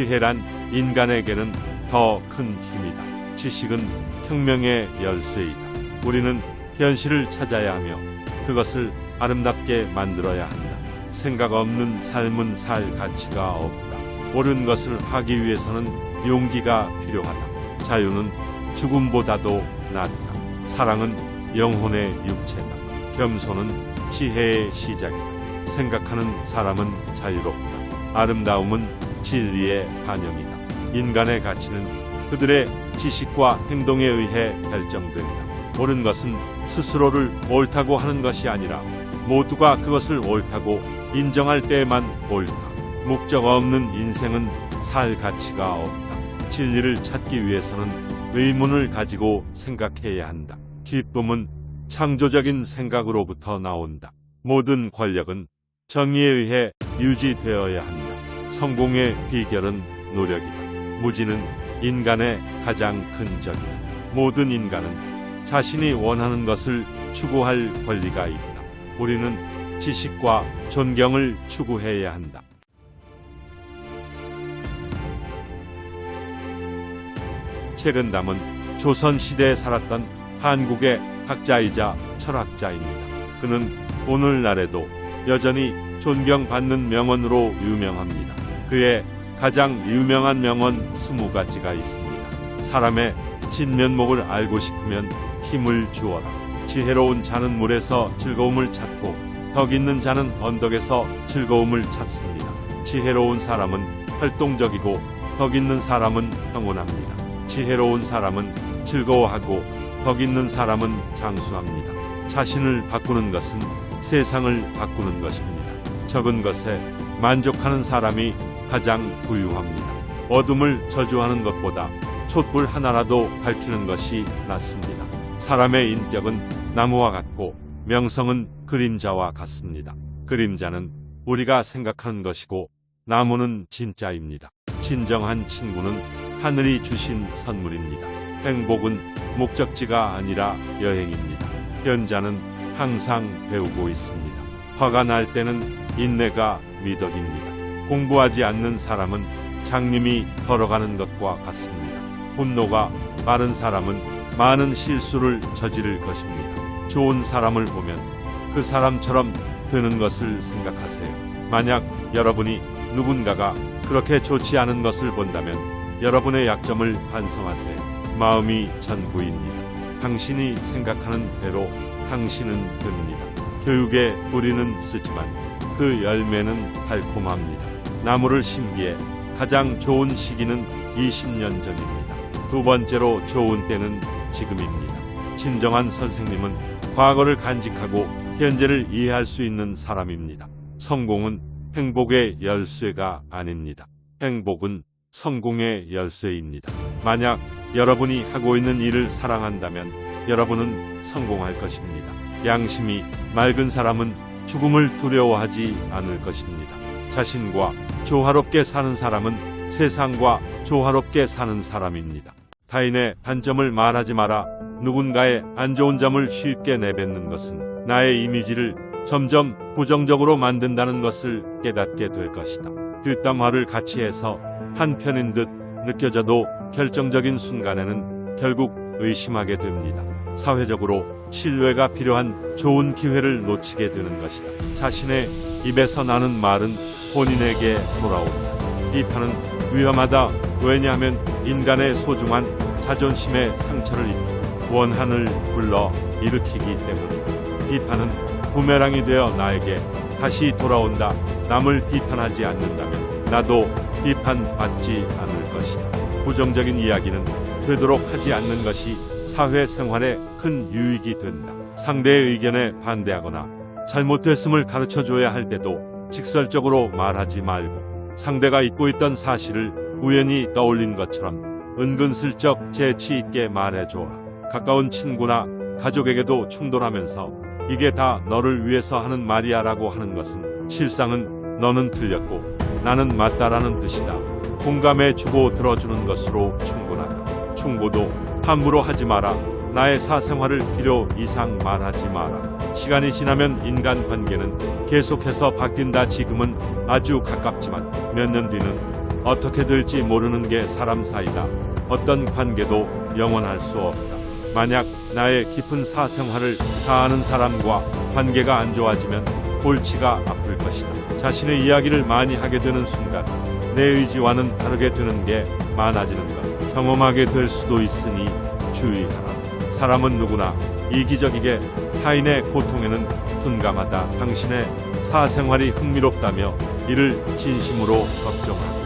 지혜란 인간에게는 더 큰 힘이다. 지식은 혁명의 열쇠이다. 우리는 현실을 찾아야 하며 그것을 아름답게 만들어야 한다. 생각 없는 삶은 살 가치가 없다. 옳은 것을 하기 위해서는 용기가 필요하다. 자유는 죽음보다도 낫다. 사랑은 영혼의 육체다. 겸손은 지혜의 시작이다. 생각하는 사람은 자유롭다. 아름다움은 진리의 반영이다. 인간의 가치는 그들의 지식과 행동에 의해 결정된다. 옳은 것은 스스로를 옳다고 하는 것이 아니라 모두가 그것을 옳다고 인정할 때에만 옳다. 목적 없는 인생은 살 가치가 없다. 진리를 찾기 위해서는 의문을 가지고 생각해야 한다. 기쁨은 창조적인 생각으로부터 나온다. 모든 권력은 정의에 의해 유지되어야 한다. 성공의 비결은 노력이다. 무지는 인간의 가장 큰 적이다. 모든 인간은 자신이 원하는 것을 추구할 권리가 있다. 우리는 지식과 존경을 추구해야 한다. 최근담은 조선시대에 살았던 한국의 학자이자 철학자입니다. 그는 오늘날에도 여전히 존경받는 명언으로 유명합니다. 그의 가장 유명한 명언 20가지가 있습니다. 사람의 진면목을 알고 싶으면 힘을 주어라. 지혜로운 자는 물에서 즐거움을 찾고 덕 있는 자는 언덕에서 즐거움을 찾습니다. 지혜로운 사람은 활동적이고 덕 있는 사람은 평온합니다. 지혜로운 사람은 즐거워하고 덕 있는 사람은 장수합니다. 자신을 바꾸는 것은 세상을 바꾸는 것입니다. 적은 것에 만족하는 사람이 가장 부유합니다. 어둠을 저주하는 것보다 촛불 하나라도 밝히는 것이 낫습니다. 사람의 인격은 나무와 같고 명성은 그림자와 같습니다. 그림자는 우리가 생각하는 것이고 나무는 진짜입니다. 진정한 친구는 하늘이 주신 선물입니다. 행복은 목적지가 아니라 여행입니다. 현자는 항상 배우고 있습니다. 화가 날 때는 인내가 미덕입니다. 공부하지 않는 사람은 장님이 걸어가는 것과 같습니다. 분노가 많은 사람은 많은 실수를 저지를 것입니다. 좋은 사람을 보면 그 사람처럼 되는 것을 생각하세요. 만약 여러분이 누군가가 그렇게 좋지 않은 것을 본다면 여러분의 약점을 반성하세요. 마음이 전부입니다. 당신이 생각하는 대로 당신은 됩니다. 교육의 뿌리는 쓰지만 그 열매는 달콤합니다. 나무를 심기에 가장 좋은 시기는 20년 전입니다. 두 번째로 좋은 때는 지금입니다. 진정한 선생님은 과거를 간직하고 현재를 이해할 수 있는 사람입니다. 성공은 행복의 열쇠가 아닙니다. 행복은 성공의 열쇠입니다. 만약 여러분이 하고 있는 일을 사랑한다면 여러분은 성공할 것입니다. 양심이 맑은 사람은 죽음을 두려워하지 않을 것입니다. 자신과 조화롭게 사는 사람은 세상과 조화롭게 사는 사람입니다. 타인의 단점을 말하지 마라. 누군가의 안 좋은 점을 쉽게 내뱉는 것은 나의 이미지를 점점 부정적으로 만든다는 것을 깨닫게 될 것이다. 뒷담화를 같이 해서 한편인 듯 느껴져도 결정적인 순간에는 결국 의심하게 됩니다. 사회적으로 신뢰가 필요한 좋은 기회를 놓치게 되는 것이다. 자신의 입에서 나는 말은 본인에게 돌아온다. 비판은 위험하다. 왜냐하면 인간의 소중한 자존심에 상처를 입고 원한을 불러 일으키기 때문이다. 비판은 부메랑이 되어 나에게 다시 돌아온다. 남을 비판하지 않는다면 나도 비판받지 않을 것이다. 부정적인 이야기는 되도록 하지 않는 것이 사회생활에 큰 유익이 된다. 상대의 의견에 반대하거나 잘못됐음을 가르쳐줘야 할 때도 직설적으로 말하지 말고 상대가 잊고 있던 사실을 우연히 떠올린 것처럼 은근슬쩍 재치 있게 말해줘라. 가까운 친구나 가족에게도 충돌하면서 이게 다 너를 위해서 하는 말이야 라고 하는 것은 실상은 너는 틀렸고 나는 맞다라는 뜻이다. 공감해주고 들어주는 것으로 충분하다. 충고도 함부로 하지 마라. 나의 사생활을 필요 이상 말하지 마라. 시간이 지나면 인간관계는 계속해서 바뀐다. 지금은 아주 가깝지만 몇 년 뒤는 어떻게 될지 모르는 게 사람 사이다. 어떤 관계도 영원할 수 없다. 만약 나의 깊은 사생활을 다 아는 사람과 관계가 안 좋아지면 골치가 아플 것이다. 자신의 이야기를 많이 하게 되는 순간 내 의지와는 다르게 되는 게 많아지는 것 경험하게 될 수도 있으니 주의하라. 사람은 누구나 이기적이게 타인의 고통에는 둔감하다. 당신의 사생활이 흥미롭다며 이를 진심으로 걱정하고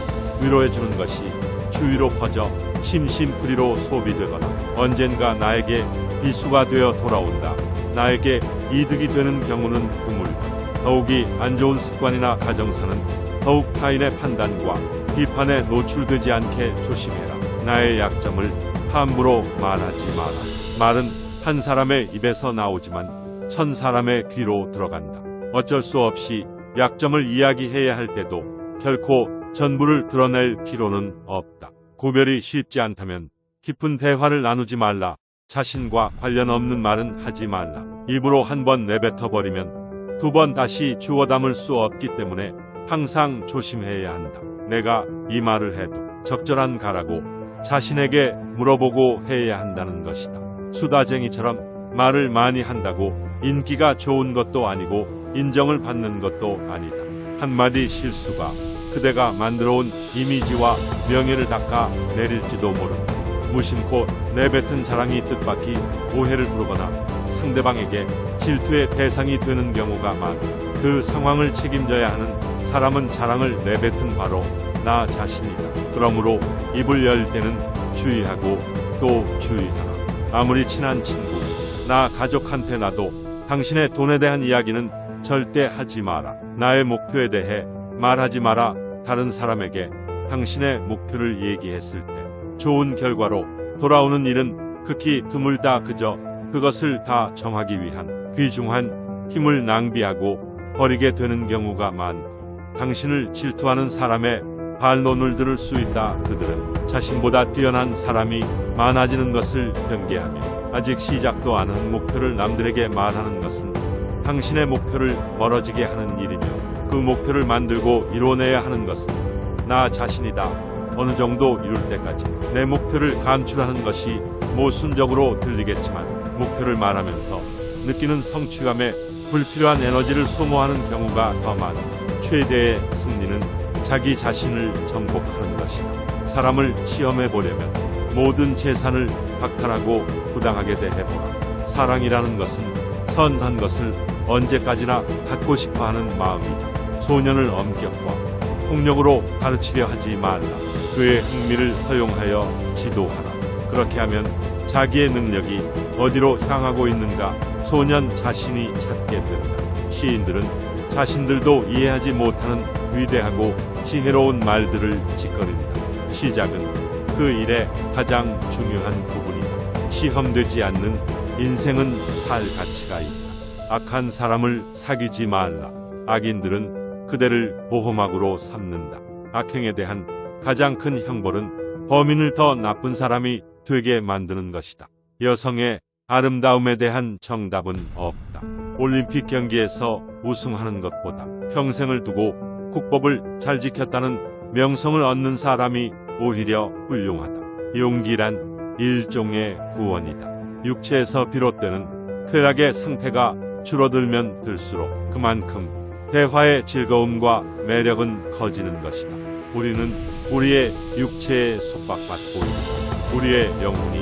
위로해주는 것이 주위로 퍼져 심심풀이로 소비되거나 언젠가 나에게 비수가 되어 돌아온다. 나에게 이득이 되는 경우는 드물다. 더욱이 안 좋은 습관이나 가정사는 더욱 타인의 판단과 비판에 노출되지 않게 조심해라. 나의 약점을 함부로 말하지 마라. 말은 한 사람의 입에서 나오지만 1000사람의 귀로 들어간다. 어쩔 수 없이 약점을 이야기해야 할 때도 결코 전부를 드러낼 필요는 없다. 구별이 쉽지 않다면 깊은 대화를 나누지 말라. 자신과 관련 없는 말은 하지 말라. 입으로 한 번 내뱉어 버리면 두 번 다시 주워 담을 수 없기 때문에 항상 조심해야 한다. 내가 이 말을 해도 적절한 가라고 자신에게 물어보고 해야 한다는 것이다. 수다쟁이처럼 말을 많이 한다고 인기가 좋은 것도 아니고 인정을 받는 것도 아니다. 한마디 실수가 그대가 만들어온 이미지와 명예를 닦아 내릴지도 모른다. 무심코 내뱉은 자랑이 뜻밖의 오해를 부르거나 상대방에게 질투의 대상이 되는 경우가 많다. 그 상황을 책임져야 하는 사람은 자랑을 내뱉은 바로 나 자신이다. 그러므로 입을 열 때는 주의하고 또 주의하라. 아무리 친한 친구, 나 가족한테 나도 당신의 돈에 대한 이야기는 절대 하지 마라. 나의 목표에 대해 말하지 마라. 다른 사람에게 당신의 목표를 얘기했을 때 좋은 결과로 돌아오는 일은 극히 드물다. 그저 그것을 다 정하기 위한 귀중한 힘을 낭비하고 버리게 되는 경우가 많고 당신을 질투하는 사람의 반론을 들을 수 있다. 그들은 자신보다 뛰어난 사람이 많아지는 것을 경계하며 아직 시작도 안 한 목표를 남들에게 말하는 것은 당신의 목표를 멀어지게 하는 일이며 그 목표를 만들고 이뤄내야 하는 것은 나 자신이다. 어느 정도 이룰 때까지 내 목표를 감출하는 것이 모순적으로 들리겠지만 목표를 말하면서 느끼는 성취감에 불필요한 에너지를 소모하는 경우가 더 많다. 최대의 승리는 자기 자신을 정복하는 것이다. 사람을 시험해 보려면 모든 재산을 박탈하고 부당하게 대해보라. 사랑이라는 것은 선한 것을 언제까지나 갖고 싶어하는 마음이다. 소년을 엄격과 폭력으로 가르치려 하지 말라. 그의 흥미를 허용하여 지도하라. 그렇게 하면 자기의 능력이 어디로 향하고 있는가 소년 자신이 찾게 된다. 시인들은 자신들도 이해하지 못하는 위대하고 지혜로운 말들을 짓거립니다. 시작은 그 일의 가장 중요한 부분이다. 시험되지 않는 인생은 살 가치가 있다. 악한 사람을 사귀지 말라. 악인들은 그대를 보호막으로 삼는다. 악행에 대한 가장 큰 형벌은 범인을 더 나쁜 사람이 되게 만드는 것이다. 여성의 아름다움에 대한 정답은 없다. 올림픽 경기에서 우승하는 것보다 평생을 두고 국법을 잘 지켰다는 명성을 얻는 사람이 오히려 훌륭하다. 용기란 일종의 구원이다. 육체에서 비롯되는 쾌락의 상태가 줄어들면 들수록 그만큼 대화의 즐거움과 매력은 커지는 것이다. 우리는 우리의 육체에 속박받고 있다. 우리의 영혼이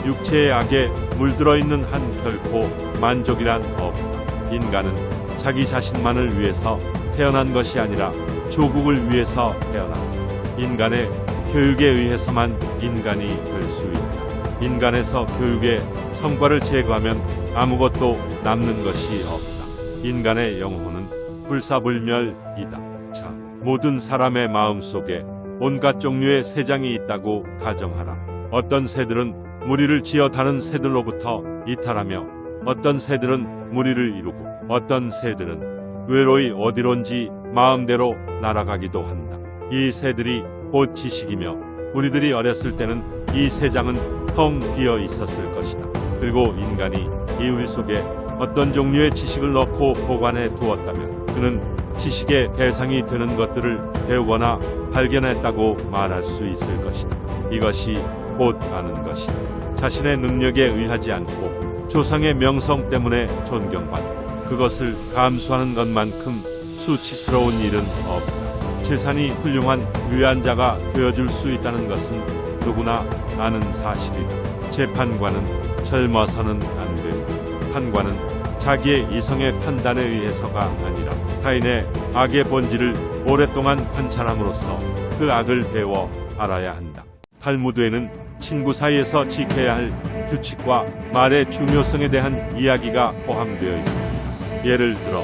육체의 악에 물들어 있는 한 결코 만족이란 없다. 인간은 자기 자신만을 위해서 태어난 것이 아니라 조국을 위해서 태어난다. 인간의 교육에 의해서만 인간이 될 수 있다. 인간에서 교육의 성과를 제거하면 아무것도 남는 것이 없다. 인간의 영혼은 불사불멸이다. 자, 모든 사람의 마음속에 온갖 종류의 새장이 있다고 가정하라. 어떤 새들은 무리를 지어 다른 새들로부터 이탈하며 어떤 새들은 무리를 이루고 어떤 새들은 외로이 어디론지 마음대로 날아가기도 한다. 이 새들이 곧 지식이며 우리들이 어렸을 때는 이 새장은 텅 비어 있었을 것이다. 그리고 인간이 이 우리 속에 어떤 종류의 지식을 넣고 보관해 두었다면 그는 지식의 대상이 되는 것들을 배우거나 발견했다고 말할 수 있을 것이다. 이것이 곧 아는 것이다. 자신의 능력에 의하지 않고 조상의 명성 때문에 존경받고 그것을 감수하는 것만큼 수치스러운 일은 없다. 재산이 훌륭한 위안 자가 되어줄 수 있다는 것은 누구나 아는 사실이다. 재판관은 젊어서는 안 된다. 판관은 자기의 이성의 판단에 의해서가 아니라 타인의 악의 본질을 오랫동안 관찰함으로써 그 악을 배워 알아야 한다. 탈무드에는 친구 사이에서 지켜야 할 규칙과 말의 중요성에 대한 이야기가 포함되어 있습니다. 예를 들어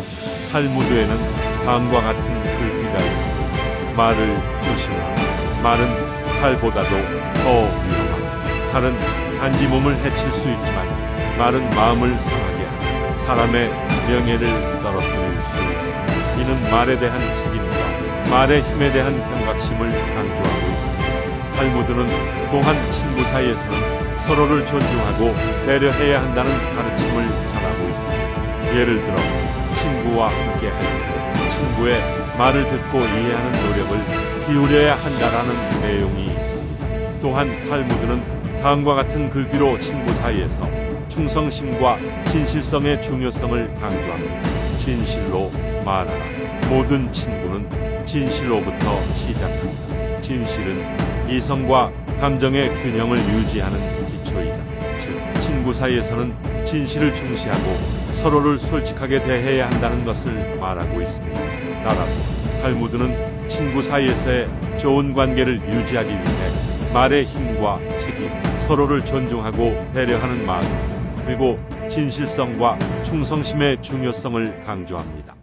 탈무드에는 다음과 같은 글귀가 있습니다. 말을 조심하라. 말은 칼보다도 더 위험하다. 칼은 단지 몸을 해칠 수 있지만 말은 마음을 상하게 하고 사람의 명예를 떨어뜨릴 수 있다. 이는 말에 대한 책임과 말의 힘에 대한 경각심을 강조하고 있습니다. 탈무드는 또한 친구 사이에서는 서로를 존중하고 배려해야 한다는 가르침을 전하고 있습니다. 예를 들어 친구와 함께할 때 친구의 말을 듣고 이해하는 노력을 기울여야 한다라는 내용이 있습니다. 또한 탈무드는 다음과 같은 글귀로 친구 사이에서 충성심과 진실성의 중요성을 강조합니다. 진실로 말하라. 모든 친구는 진실로부터 시작한다. 진실은 이성과 감정의 균형을 유지하는 기초이다. 즉, 친구 사이에서는 진실을 중시하고 서로를 솔직하게 대해야 한다는 것을 말하고 있습니다. 따라서 탈무드는 친구 사이에서의 좋은 관계를 유지하기 위해 말의 힘과 책임, 서로를 존중하고 배려하는 마음, 그리고 진실성과 충성심의 중요성을 강조합니다.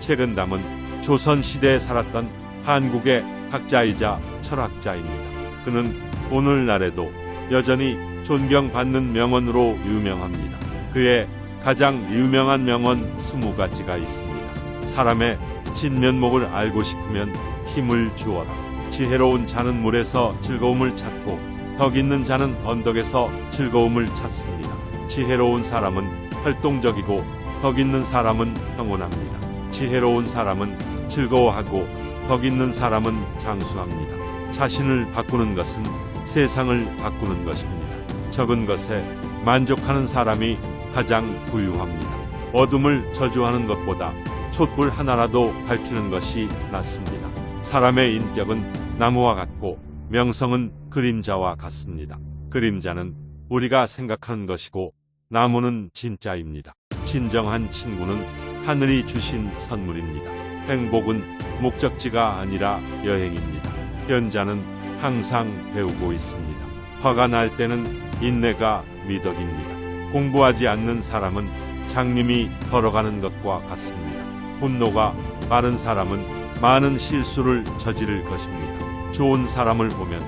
책은담은 조선시대에 살았던 한국의 학자이자 철학자입니다. 그는 오늘날에도 여전히 존경받는 명언으로 유명합니다. 그의 가장 유명한 명언 20가지가 있습니다. 사람의 진면목을 알고 싶으면 힘을 주어라. 지혜로운 자는 물에서 즐거움을 찾고 덕 있는 자는 언덕에서 즐거움을 찾습니다. 지혜로운 사람은 활동적이고 덕 있는 사람은 평온합니다. 지혜로운 사람은 즐거워하고 덕 있는 사람은 장수합니다. 자신을 바꾸는 것은 세상을 바꾸는 것입니다. 적은 것에 만족하는 사람이 가장 부유합니다. 어둠을 저주하는 것보다 촛불 하나라도 밝히는 것이 낫습니다. 사람의 인격은 나무와 같고 명성은 그림자와 같습니다. 그림자는 우리가 생각하는 것이고 나무는 진짜입니다. 진정한 친구는 하늘이 주신 선물입니다. 행복은 목적지가 아니라 여행입니다. 현자는 항상 배우고 있습니다. 화가 날 때는 인내가 미덕입니다. 공부하지 않는 사람은 장님이 걸어가는 것과 같습니다. 분노가 많은 사람은 많은 실수를 저지를 것입니다. 좋은 사람을 보면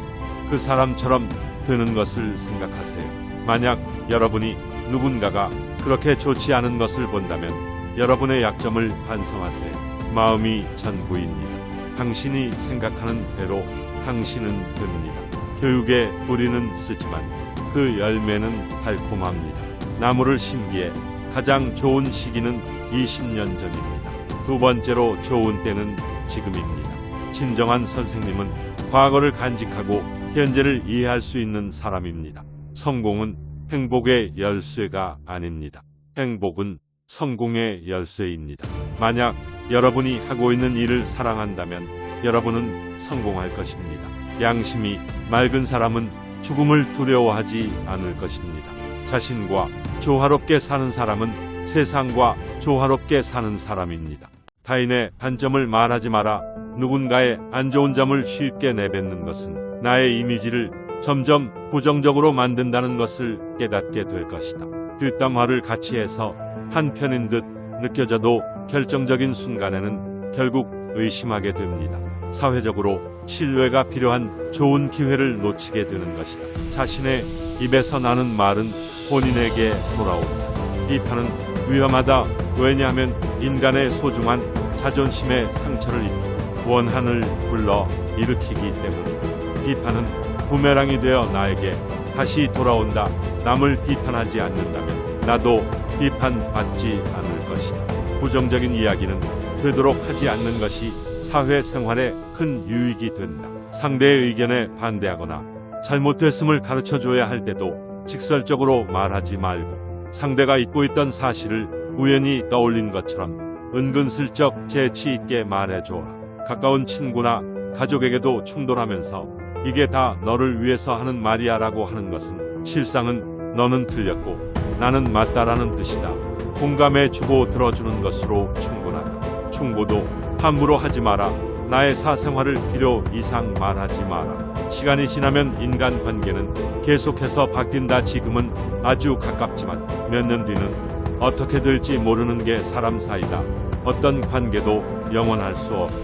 그 사람처럼 되는 것을 생각하세요. 만약 여러분이 누군가가 그렇게 좋지 않은 것을 본다면 여러분의 약점을 반성하세요. 마음이 전부입니다. 당신이 생각하는 대로 당신은 됩니다. 교육의 뿌리는 쓰지만 그 열매는 달콤합니다. 나무를 심기에 가장 좋은 시기는 20년 전입니다. 두 번째로 좋은 때는 지금입니다. 진정한 선생님은 과거를 간직하고 현재를 이해할 수 있는 사람입니다. 성공은 행복의 열쇠가 아닙니다. 행복은 성공의 열쇠입니다. 만약 여러분이 하고 있는 일을 사랑한다면 여러분은 성공할 것입니다. 양심이 맑은 사람은 죽음을 두려워하지 않을 것입니다. 자신과 조화롭게 사는 사람은 세상과 조화롭게 사는 사람입니다. 타인의 단점을 말하지 마라. 누군가의 안 좋은 점을 쉽게 내뱉는 것은 나의 이미지를 점점 부정적으로 만든다는 것을 깨닫게 될 것이다. 뒷담화를 같이 해서 한편인 듯 느껴져도 결정적인 순간에는 결국 의심하게 됩니다. 사회적으로 신뢰가 필요한 좋은 기회를 놓치게 되는 것이다. 자신의 입에서 나는 말은 본인에게 돌아온다. 비판은 위험하다. 왜냐하면 인간의 소중한 자존심에 상처를 입고 원한을 불러 일으키기 때문이다. 비판은 부메랑이 되어 나에게 다시 돌아온다. 남을 비판하지 않는다면 나도 비판받지 않을 것이다. 부정적인 이야기는 되도록 하지 않는 것이 사회생활에 큰 유익이 된다. 상대의 의견에 반대하거나 잘못됐음을 가르쳐줘야 할 때도 직설적으로 말하지 말고 상대가 잊고 있던 사실을 우연히 떠올린 것처럼 은근슬쩍 재치 있게 말해줘라. 가까운 친구나 가족에게도 충돌하면서 이게 다 너를 위해서 하는 말이야 라고 하는 것은 실상은 너는 틀렸고 나는 맞다라는 뜻이다. 공감해주고 들어주는 것으로 충분하다. 충고도 함부로 하지 마라. 나의 사생활을 필요 이상 말하지 마라. 시간이 지나면 인간관계는 계속해서 바뀐다. 지금은 아주 가깝지만 몇 년 뒤는 어떻게 될지 모르는 게 사람 사이다. 어떤 관계도 영원할 수 없다.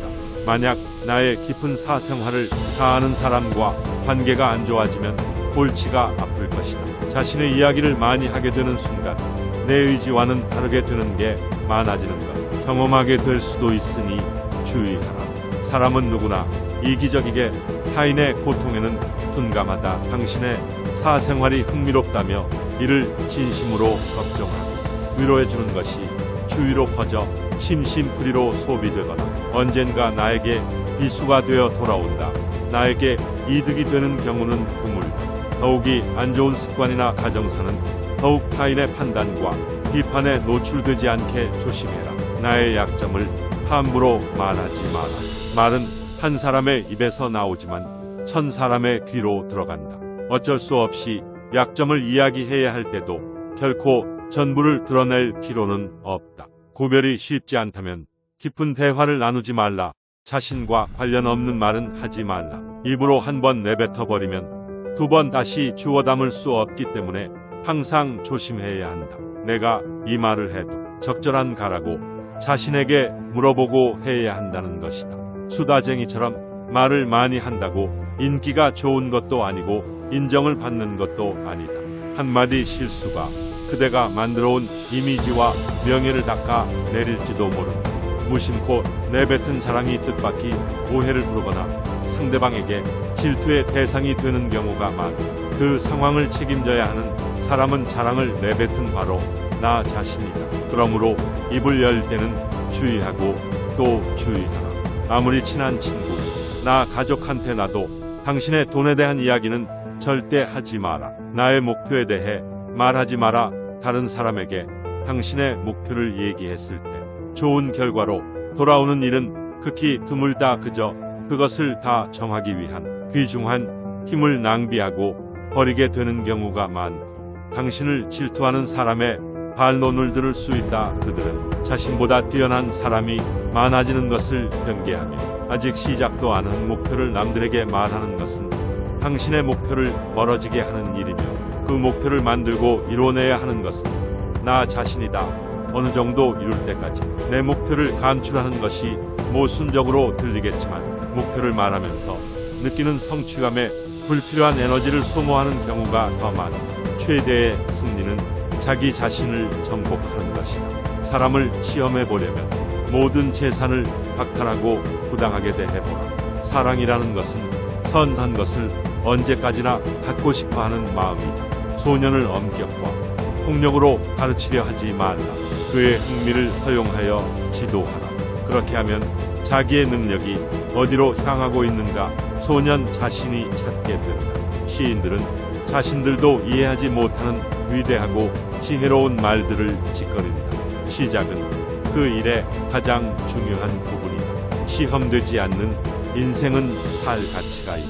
만약 나의 깊은 사생활을 다 아는 사람과 관계가 안 좋아지면 골치가 아플 것이다. 자신의 이야기를 많이 하게 되는 순간 내 의지와는 다르게 되는 게 많아지는 것 경험하게 될 수도 있으니 주의하라. 사람은 누구나 이기적이게 타인의 고통에는 둔감하다. 당신의 사생활이 흥미롭다며 이를 진심으로 걱정하고 위로해주는 것이 주위로 퍼져 심심풀이로 소비되거나 언젠가 나에게 비수가 되어 돌아온다. 나에게 이득이 되는 경우는 드물다. 더욱이 안 좋은 습관이나 가정사는 더욱 타인의 판단과 비판에 노출되지 않게 조심해라. 나의 약점을 함부로 말하지 마라. 말은 한 사람의 입에서 나오지만 1000사람의 귀로 들어간다. 어쩔 수 없이 약점을 이야기해야 할 때도 결코 전부를 드러낼 필요는 없다. 구별이 쉽지 않다면 깊은 대화를 나누지 말라. 자신과 관련 없는 말은 하지 말라. 입으로 한 번 내뱉어버리면 두 번 다시 주워 담을 수 없기 때문에 항상 조심해야 한다. 내가 이 말을 해도 적절한 가라고 자신에게 물어보고 해야 한다는 것이다. 수다쟁이처럼 말을 많이 한다고 인기가 좋은 것도 아니고 인정을 받는 것도 아니다. 한마디 실수가 그대가 만들어온 이미지와 명예를 닦아 내릴지도 모른다. 무심코 내뱉은 자랑이 뜻밖의 오해를 부르거나 상대방에게 질투의 대상이 되는 경우가 많다. 그 상황을 책임져야 하는 사람은 자랑을 내뱉은 바로 나 자신이다. 그러므로 입을 열 때는 주의하고 또 주의하라. 아무리 친한 친구, 나 가족한테 나도 당신의 돈에 대한 이야기는 절대 하지 마라. 나의 목표에 대해 말하지 마라. 다른 사람에게 당신의 목표를 얘기했을 때 좋은 결과로 돌아오는 일은 극히 드물다. 그저 그것을 다 정하기 위한 귀중한 힘을 낭비하고 버리게 되는 경우가 많고 당신을 질투하는 사람의 반론을 들을 수 있다. 그들은 자신보다 뛰어난 사람이 많아지는 것을 경계하며 아직 시작도 안 한 목표를 남들에게 말하는 것은 당신의 목표를 멀어지게 하는 일이며 그 목표를 만들고 이뤄내야 하는 것은 나 자신이다. 어느 정도 이룰 때까지 내 목표를 감출하는 것이 모순적으로 들리겠지만 목표를 말하면서 느끼는 성취감에 불필요한 에너지를 소모하는 경우가 더 많다. 최대의 승리는 자기 자신을 정복하는 것이다. 사람을 시험해보려면 모든 재산을 박탈하고 부당하게 대해보라. 사랑이라는 것은 선한 것을 언제까지나 갖고 싶어하는 마음이다. 소년을 엄격과 폭력으로 가르치려 하지 말라. 그의 흥미를 허용하여 지도하라. 그렇게 하면 자기의 능력이 어디로 향하고 있는가 소년 자신이 찾게 된다. 시인들은 자신들도 이해하지 못하는 위대하고 지혜로운 말들을 짓거린다. 시작은 그 일의 가장 중요한 부분이다. 시험되지 않는 인생은 살 가치가 있다.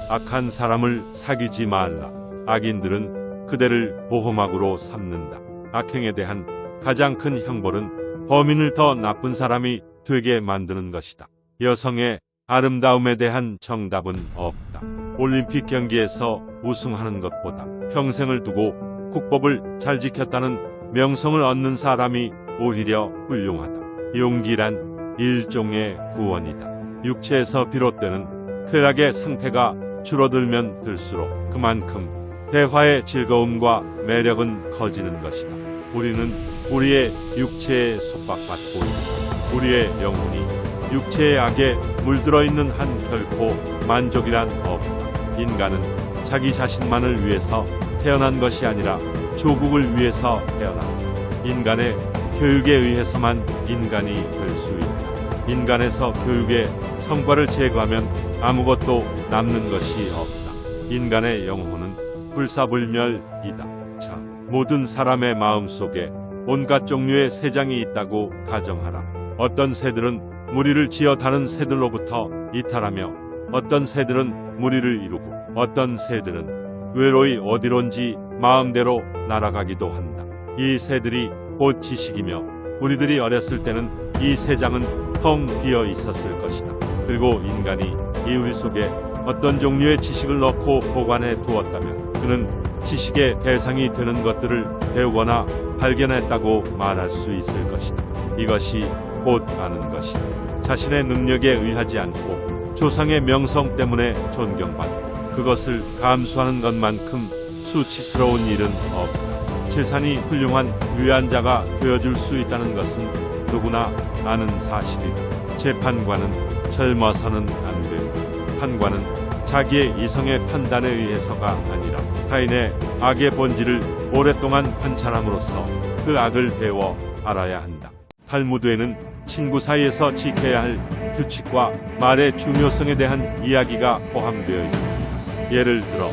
악한 사람을 사귀지 말라. 악인들은 그대를 보호막으로 삼는다. 악행에 대한 가장 큰 형벌은 범인을 더 나쁜 사람이 되게 만드는 것이다. 여성의 아름다움에 대한 정답은 없다. 올림픽 경기에서 우승하는 것보다 평생을 두고 국법을 잘 지켰다는 명성을 얻는 사람이 오히려 훌륭하다. 용기란 일종의 구원이다. 육체에서 비롯되는 쾌락의 상태가 줄어들면 들수록 그만큼 대화의 즐거움과 매력은 커지는 것이다. 우리는 우리의 육체에 속박받고 있다. 우리의 영혼이 육체의 악에 물들어 있는 한 결코 만족이란 없다. 인간은 자기 자신만을 위해서 태어난 것이 아니라 조국을 위해서 태어난다. 인간의 교육에 의해서만 인간이 될 수 있다. 인간에서 교육의 성과를 제거하면 아무것도 남는 것이 없다. 인간의 영혼은 불사불멸이다. 자, 모든 사람의 마음속에 온갖 종류의 새장이 있다고 가정하라. 어떤 새들은 무리를 지어 다른 새들로부터 이탈하며 어떤 새들은 무리를 이루고 어떤 새들은 외로이 어디론지 마음대로 날아가기도 한다. 이 새들이 곧 지식이며 우리들이 어렸을 때는 이 새장은 텅 비어 있었을 것이다. 그리고 인간이 이 우리 속에 어떤 종류의 지식을 넣고 보관해 두었다면 그는 지식의 대상이 되는 것들을 배우거나 발견했다고 말할 수 있을 것이다. 이것이 곧 아는 것이다. 자신의 능력에 의하지 않고 조상의 명성 때문에 존경받고 그것을 감수하는 것만큼 수치스러운 일은 없다. 재산이 훌륭한 위안자가 되어줄 수 있다는 것은 누구나 아는 사실이다. 재판관은 젊어서는 안 된다. 판관은 자기의 이성의 판단에 의해서가 아니라 타인의 악의 본질을 오랫동안 관찰함으로써 그 악을 배워 알아야 한다. 탈무드에는 친구 사이에서 지켜야 할 규칙과 말의 중요성에 대한 이야기가 포함되어 있습니다. 예를 들어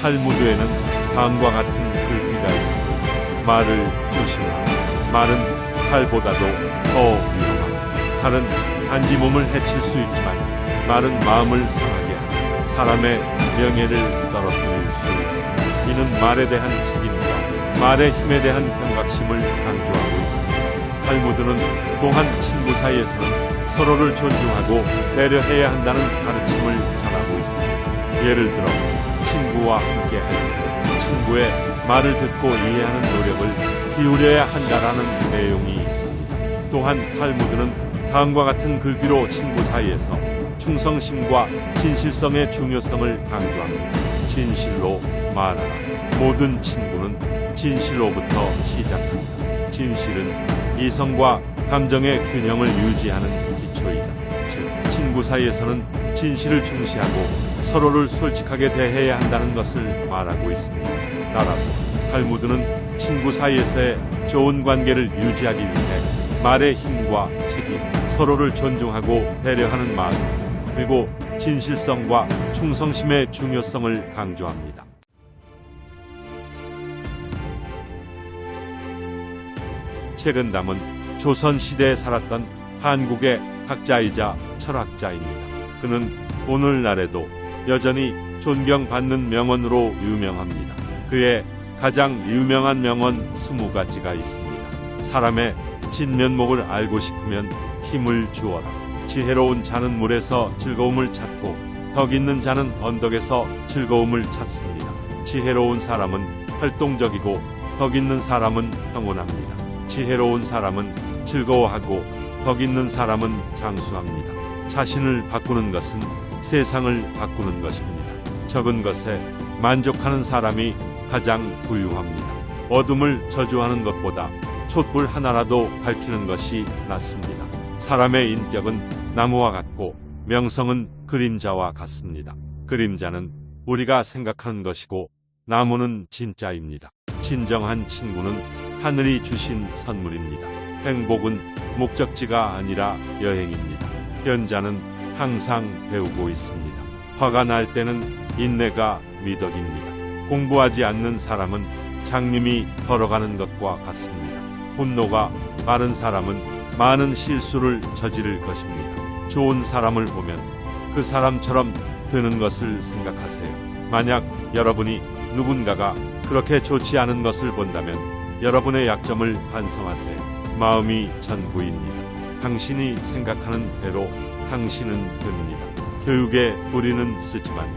탈무드에는 다음과 같은 글귀가 있습니다. 말을 조심하라. 말은 칼보다도 더 위험하다. 칼은 단지 몸을 해칠 수 있지만 말은 마음을 상하게 하고 사람의 명예를 떨어뜨릴 수 있다. 이는 말에 대한 책임과 말의 힘에 대한 경각심을 강조하고 있습니다. 탈무드는 또한 친구 사이에서는 서로를 존중하고 배려해야 한다는 가르침을 전하고 있습니다. 예를 들어 친구와 함께할 때 친구의 말을 듣고 이해하는 노력을 기울여야 한다라는 내용이 있습니다. 또한 탈무드는 다음과 같은 글귀로 친구 사이에서 충성심과 진실성의 중요성을 강조합니다. 진실로 말하라. 모든 친구는 진실로부터 시작한다. 진실은 이성과 감정의 균형을 유지하는 기초이다. 즉, 친구 사이에서는 진실을 중시하고 서로를 솔직하게 대해야 한다는 것을 말하고 있습니다. 따라서 탈무드는 친구 사이에서의 좋은 관계를 유지하기 위해 말의 힘과 책임, 서로를 존중하고 배려하는 마음, 그리고 진실성과 충성심의 중요성을 강조합니다. 최근담은 조선시대에 살았던 한국의 학자이자 철학자입니다. 그는 오늘날에도 여전히 존경받는 명언으로 유명합니다. 그의 가장 유명한 명언 20가지가 있습니다. 사람의 진면목을 알고 싶으면 힘을 주어라. 지혜로운 자는 물에서 즐거움을 찾고 덕 있는 자는 언덕에서 즐거움을 찾습니다. 지혜로운 사람은 활동적이고 덕 있는 사람은 평온합니다. 지혜로운 사람은 즐거워하고 덕 있는 사람은 장수합니다. 자신을 바꾸는 것은 세상을 바꾸는 것입니다. 적은 것에 만족하는 사람이 가장 부유합니다. 어둠을 저주하는 것보다 촛불 하나라도 밝히는 것이 낫습니다. 사람의 인격은 나무와 같고 명성은 그림자와 같습니다. 그림자는 우리가 생각하는 것이고 나무는 진짜입니다. 진정한 친구는 하늘이 주신 선물입니다. 행복은 목적지가 아니라 여행입니다. 현자는 항상 배우고 있습니다. 화가 날 때는 인내가 미덕입니다. 공부하지 않는 사람은 장님이 걸어가는 것과 같습니다. 분노가 빠른 사람은 많은 실수를 저지를 것입니다. 좋은 사람을 보면 그 사람처럼 되는 것을 생각하세요. 만약 여러분이 누군가가 그렇게 좋지 않은 것을 본다면 여러분의 약점을 반성하세요. 마음이 전부입니다. 당신이 생각하는 대로 당신은 됩니다. 교육에 뿌리는 쓰지만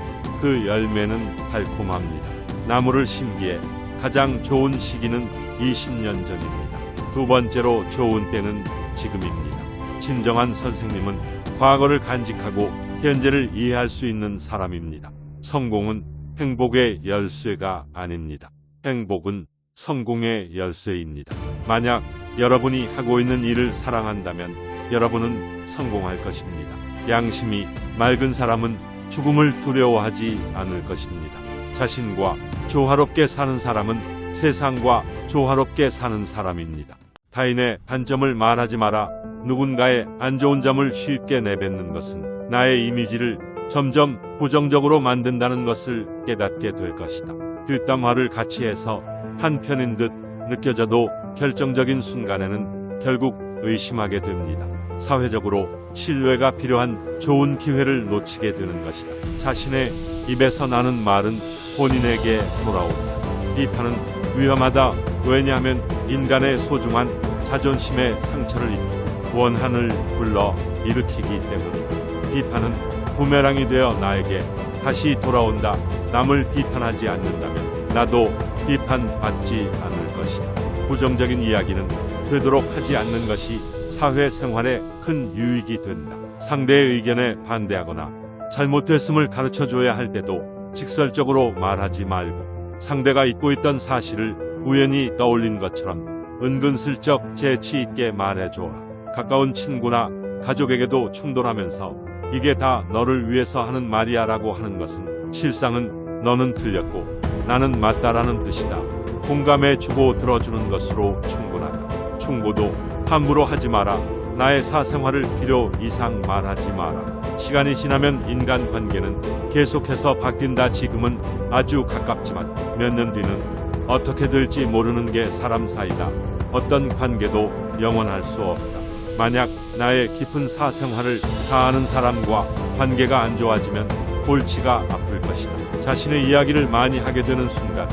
그 열매는 달콤합니다. 나무를 심기에 가장 좋은 시기는 20년 전입니다. 두 번째로 좋은 때는 지금입니다. 진정한 선생님은 과거를 간직하고 현재를 이해할 수 있는 사람입니다. 성공은 행복의 열쇠가 아닙니다. 행복은 성공의 열쇠입니다. 만약 여러분이 하고 있는 일을 사랑한다면 여러분은 성공할 것입니다. 양심이 맑은 사람은 죽음을 두려워하지 않을 것입니다. 자신과 조화롭게 사는 사람은 세상과 조화롭게 사는 사람입니다. 타인의 단점을 말하지 마라. 누군가의 안 좋은 점을 쉽게 내뱉는 것은 나의 이미지를 점점 부정적으로 만든다는 것을 깨닫게 될 것이다. 뒷담화를 같이 해서 한편인 듯 느껴져도 결정적인 순간에는 결국 의심하게 됩니다. 사회적으로 신뢰가 필요한 좋은 기회를 놓치게 되는 것이다. 자신의 입에서 나는 말은 본인에게 돌아온다. 비판은 위험하다. 왜냐하면 인간의 소중한 자존심에 상처를 입히고 원한을 불러 일으키기 때문이다. 비판은 부메랑이 되어 나에게 다시 돌아온다. 남을 비판하지 않는다면 나도 비판받지 않을 것이다. 부정적인 이야기는 되도록 하지 않는 것이 사회생활에 큰 유익이 된다. 상대의 의견에 반대하거나 잘못됐음을 가르쳐줘야 할 때도 직설적으로 말하지 말고 상대가 잊고 있던 사실을 우연히 떠올린 것처럼 은근슬쩍 재치 있게 말해줘라. 가까운 친구나 가족에게도 충돌하면서 이게 다 너를 위해서 하는 말이야 라고 하는 것은 실상은 너는 틀렸고 나는 맞다라는 뜻이다. 공감해주고 들어주는 것으로 충분하다. 충고도 함부로 하지 마라. 나의 사생활을 필요 이상 말하지 마라. 시간이 지나면 인간관계는 계속해서 바뀐다. 지금은 아주 가깝지만 몇 년 뒤는 어떻게 될지 모르는 게 사람 사이다. 어떤 관계도 영원할 수 없다. 만약 나의 깊은 사생활을 다 아는 사람과 관계가 안 좋아지면 골치가 아플 것이다. 자신의 이야기를 많이 하게 되는 순간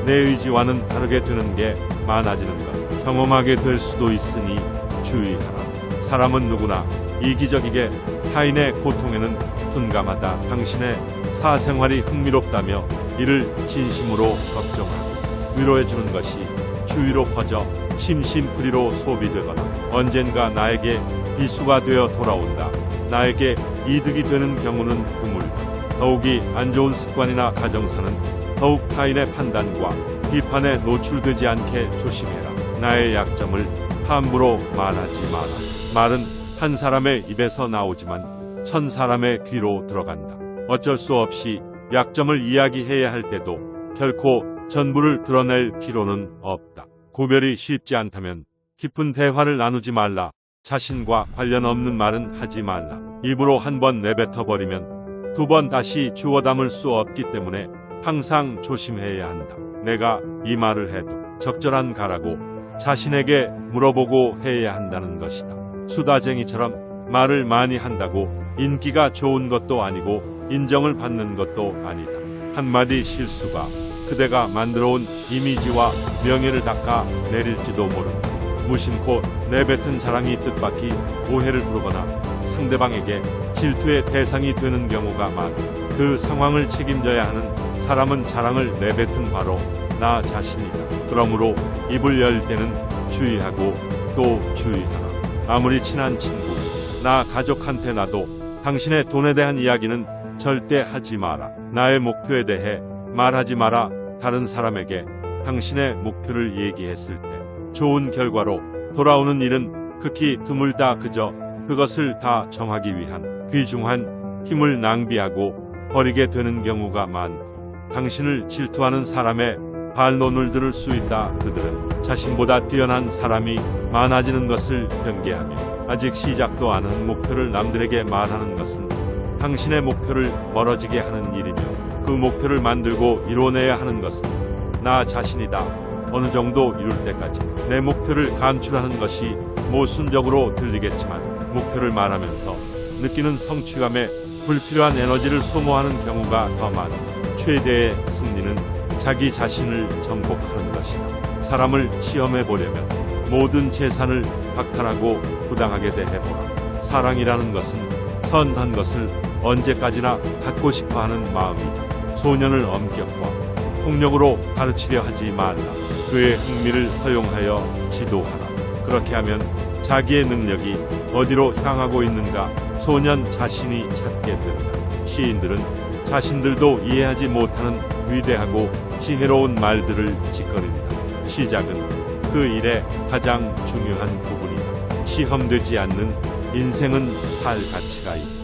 내 의지와는 다르게 되는 게 많아지는 것 경험하게 될 수도 있으니 주의하라. 사람은 누구나 이기적이게 타인의 고통에는 둔감하다. 당신의 사생활이 흥미롭다며 이를 진심으로 걱정하고 위로해주는 것이 주위로 퍼져 심심풀이로 소비되거나 언젠가 나에게 비수가 되어 돌아온다. 나에게 이득이 되는 경우는 드물다. 더욱이 안 좋은 습관이나 가정사는 더욱 타인의 판단과 비판에 노출되지 않게 조심해라. 나의 약점을 함부로 말하지 마라. 말은 한 사람의 입에서 나오지만 1000사람의 귀로 들어간다. 어쩔 수 없이 약점을 이야기해야 할 때도 결코 전부를 드러낼 필요는 없다. 구별이 쉽지 않다면 깊은 대화를 나누지 말라. 자신과 관련 없는 말은 하지 말라. 입으로 한 번 내뱉어버리면 두 번 다시 주워 담을 수 없기 때문에 항상 조심해야 한다. 내가 이 말을 해도 적절한 가라고 자신에게 물어보고 해야 한다는 것이다. 수다쟁이처럼 말을 많이 한다고 인기가 좋은 것도 아니고 인정을 받는 것도 아니다. 한마디 실수가 그대가 만들어온 이미지와 명예를 닦아 내릴지도 모른다. 무심코 내뱉은 자랑이 뜻밖의 오해를 부르거나 상대방에게 질투의 대상이 되는 경우가 많다. 그 상황을 책임져야 하는 사람은 자랑을 내뱉은 바로 나 자신이다. 그러므로 입을 열 때는 주의하고 또 주의하라. 아무리 친한 친구, 나 가족한테 나도 당신의 돈에 대한 이야기는 절대 하지 마라. 나의 목표에 대해 말하지 마라. 다른 사람에게 당신의 목표를 얘기했을 때 좋은 결과로 돌아오는 일은 극히 드물다. 그저 그것을 다 정하기 위한 귀중한 힘을 낭비하고 버리게 되는 경우가 많고 당신을 질투하는 사람의 반론을 들을 수 있다. 그들은 자신보다 뛰어난 사람이 많아지는 것을 경계하며 아직 시작도 안 한 목표를 남들에게 말하는 것은 당신의 목표를 멀어지게 하는 일이며 그 목표를 만들고 이뤄내야 하는 것은 나 자신이다. 어느 정도 이룰 때까지 내 목표를 감출하는 것이 모순적으로 들리겠지만 목표를 말하면서 느끼는 성취감에 불필요한 에너지를 소모하는 경우가 더 많다. 최대의 승리는 자기 자신을 정복하는 것이다. 사람을 시험해 보려면 모든 재산을 박탈하고 부당하게 대해보라. 사랑이라는 것은 선한 것을 언제까지나 갖고 싶어하는 마음이다. 소년을 엄격과 폭력으로 가르치려 하지 말라. 그의 흥미를 허용하여 지도하라. 그렇게 하면 자기의 능력이 어디로 향하고 있는가 소년 자신이 찾게 된다. 시인들은 자신들도 이해하지 못하는 위대하고 지혜로운 말들을 짓거린다. 시작은 그 일의 가장 중요한 부분이다. 시험되지 않는 인생은 살 가치가 있다.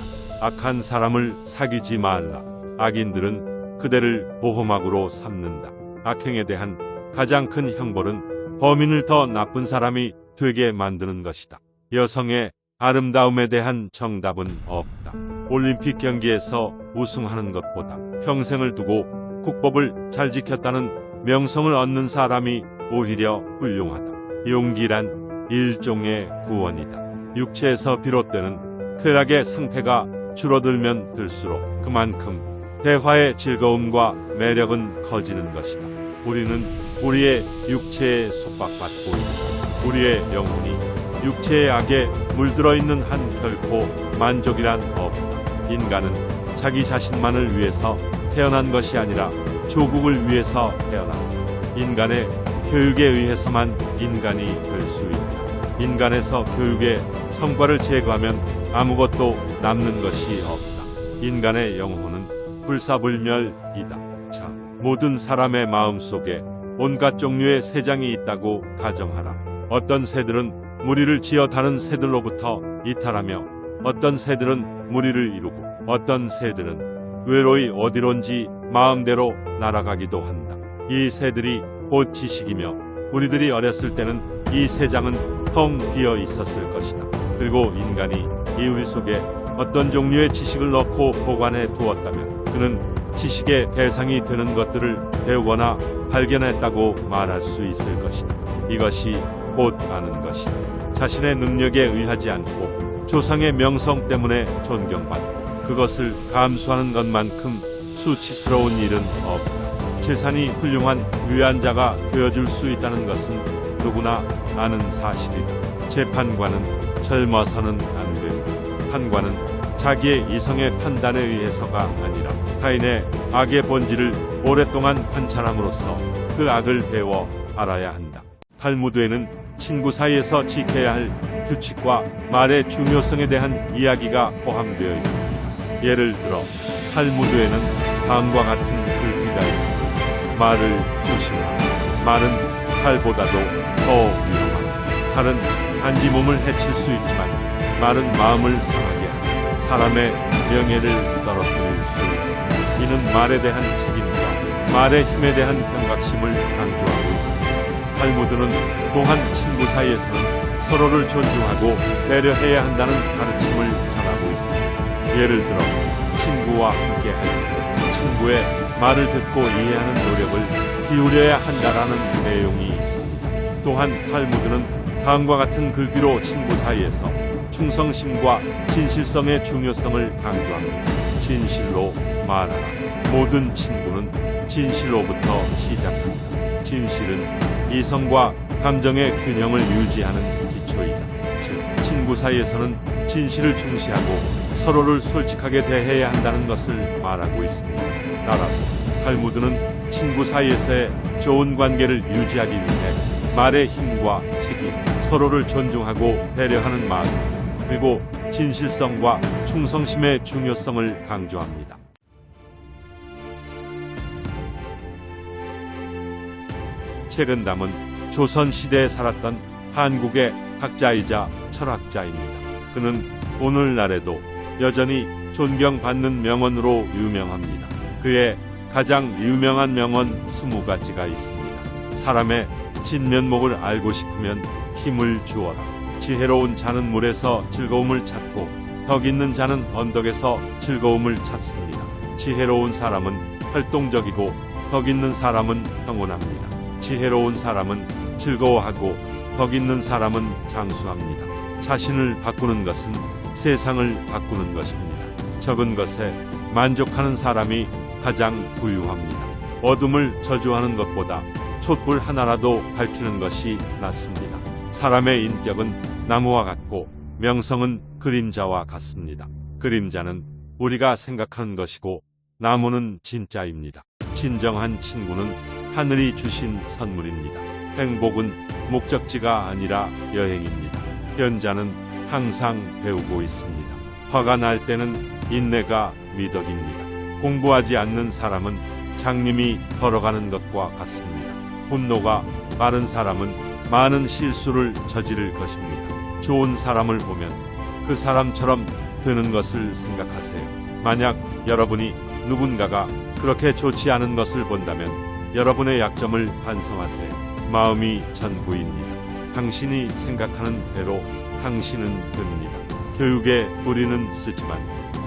악한 사람을 사귀지 말라. 악인들은 그대를 보호막으로 삼는다. 악행에 대한 가장 큰 형벌은 범인을 더 나쁜 사람이 되게 만드는 것이다. 여성의 아름다움에 대한 정답은 없다. 올림픽 경기에서 우승하는 것보다 평생을 두고 국법을 잘 지켰다는 명성을 얻는 사람이 오히려 훌륭하다. 용기란 일종의 구원이다. 육체에서 비롯되는 쾌락의 상태가 줄어들면 들수록 그만큼 대화의 즐거움과 매력은 커지는 것이다. 우리는 우리의 육체에 속박받고 있다. 우리의 영혼이 육체의 악에 물들어 있는 한 결코 만족이란 없다. 인간은 자기 자신만을 위해서 태어난 것이 아니라 조국을 위해서 태어난다. 인간의 교육에 의해서만 인간이 될 수 있다. 인간에서 교육의 성과를 제거하면 아무것도 남는 것이 없다. 인간의 영혼은 불사불멸이다. 자, 모든 사람의 마음속에 온갖 종류의 새장이 있다고 가정하라. 어떤 새들은 무리를 지어 다른 새들로부터 이탈하며 어떤 새들은 무리를 이루고 어떤 새들은 외로이 어디론지 마음대로 날아가기도 한다. 이 새들이 곧 지식이며 우리들이 어렸을 때는 이 새장은 텅 비어 있었을 것이다. 그리고 인간이 이 우리 속에 어떤 종류의 지식을 넣고 보관해 두었다면 그는 지식의 대상이 되는 것들을 배우거나 발견했다고 말할 수 있을 것이다. 이것이 곧 아는 것이다. 자신의 능력에 의하지 않고 조상의 명성 때문에 존경받고 그것을 감수하는 것만큼 수치스러운 일은 없다. 재산이 훌륭한 위안자가 되어줄 수 있다는 것은 누구나 아는 사실이다. 재판관은 젊어서는 안 된다. 판관은 자기의 이성의 판단에 의해서가 아니라 타인의 악의 본질을 오랫동안 관찰함으로써 그 악을 배워 알아야 한다. 탈무드에는 친구 사이에서 지켜야 할 규칙과 말의 중요성에 대한 이야기가 포함되어 있습니다. 예를 들어 탈무드에는 다음과 같은 글귀가 있습니다. 말을 조심하라. 말은 칼보다도 더 위험하다. 칼은 단지 몸을 해칠 수 있지만 말은 마음을 상하게 하고 사람의 명예를 떨어뜨릴 수 있다. 이는 말에 대한 책임과 말의 힘에 대한 경각심을 강조하고 있습니다. 탈무드는 또한 친구 사이에서는 서로를 존중하고 배려해야 한다는 가르침을 전하고 있습니다. 예를 들어 친구와 함께 할 때 친구의 말을 듣고 이해하는 노력을 기울여야 한다라는 내용이 있습니다. 또한 탈무드는 다음과 같은 글귀로 친구 사이에서 충성심과 진실성의 중요성을 강조합니다. 진실로 말하라. 모든 친구는 진실로부터 시작한다. 진실은 이성과 감정의 균형을 유지하는 기초이다. 즉, 친구 사이에서는 진실을 중시하고 서로를 솔직하게 대해야 한다는 것을 말하고 있습니다. 따라서 탈무드는 친구 사이에서의 좋은 관계를 유지하기 위해 말의 힘과 책임, 서로를 존중하고 배려하는 마음, 그리고 진실성과 충성심의 중요성을 강조합니다. 책은담은 조선시대에 살았던 한국의 학자이자 철학자입니다. 그는 오늘날에도 여전히 존경받는 명언으로 유명합니다. 그의 가장 유명한 명언 20가지가 있습니다. 사람의 진면목을 알고 싶으면 힘을 주어라. 지혜로운 자는 물에서 즐거움을 찾고 덕 있는 자는 언덕에서 즐거움을 찾습니다. 지혜로운 사람은 활동적이고 덕 있는 사람은 평온합니다. 지혜로운 사람은 즐거워하고 덕 있는 사람은 장수합니다. 자신을 바꾸는 것은 세상을 바꾸는 것입니다. 적은 것에 만족하는 사람이 가장 부유합니다. 어둠을 저주하는 것보다 촛불 하나라도 밝히는 것이 낫습니다. 사람의 인격은 나무와 같고 명성은 그림자와 같습니다. 그림자는 우리가 생각하는 것이고 나무는 진짜입니다. 진정한 친구는 하늘이 주신 선물입니다. 행복은 목적지가 아니라 여행입니다. 현자는 항상 배우고 있습니다. 화가 날 때는 인내가 미덕입니다. 공부하지 않는 사람은 장님이 걸어가는 것과 같습니다. 분노가 빠른 사람은 많은 실수를 저지를 것입니다. 좋은 사람을 보면 그 사람처럼 되는 것을 생각하세요. 만약 여러분이 누군가가 그렇게 좋지 않은 것을 본다면 여러분의 약점을 반성하세요. 마음이 전부입니다. 당신이 생각하는 대로 당신은 됩니다. 교육의 뿌리는 쓰지만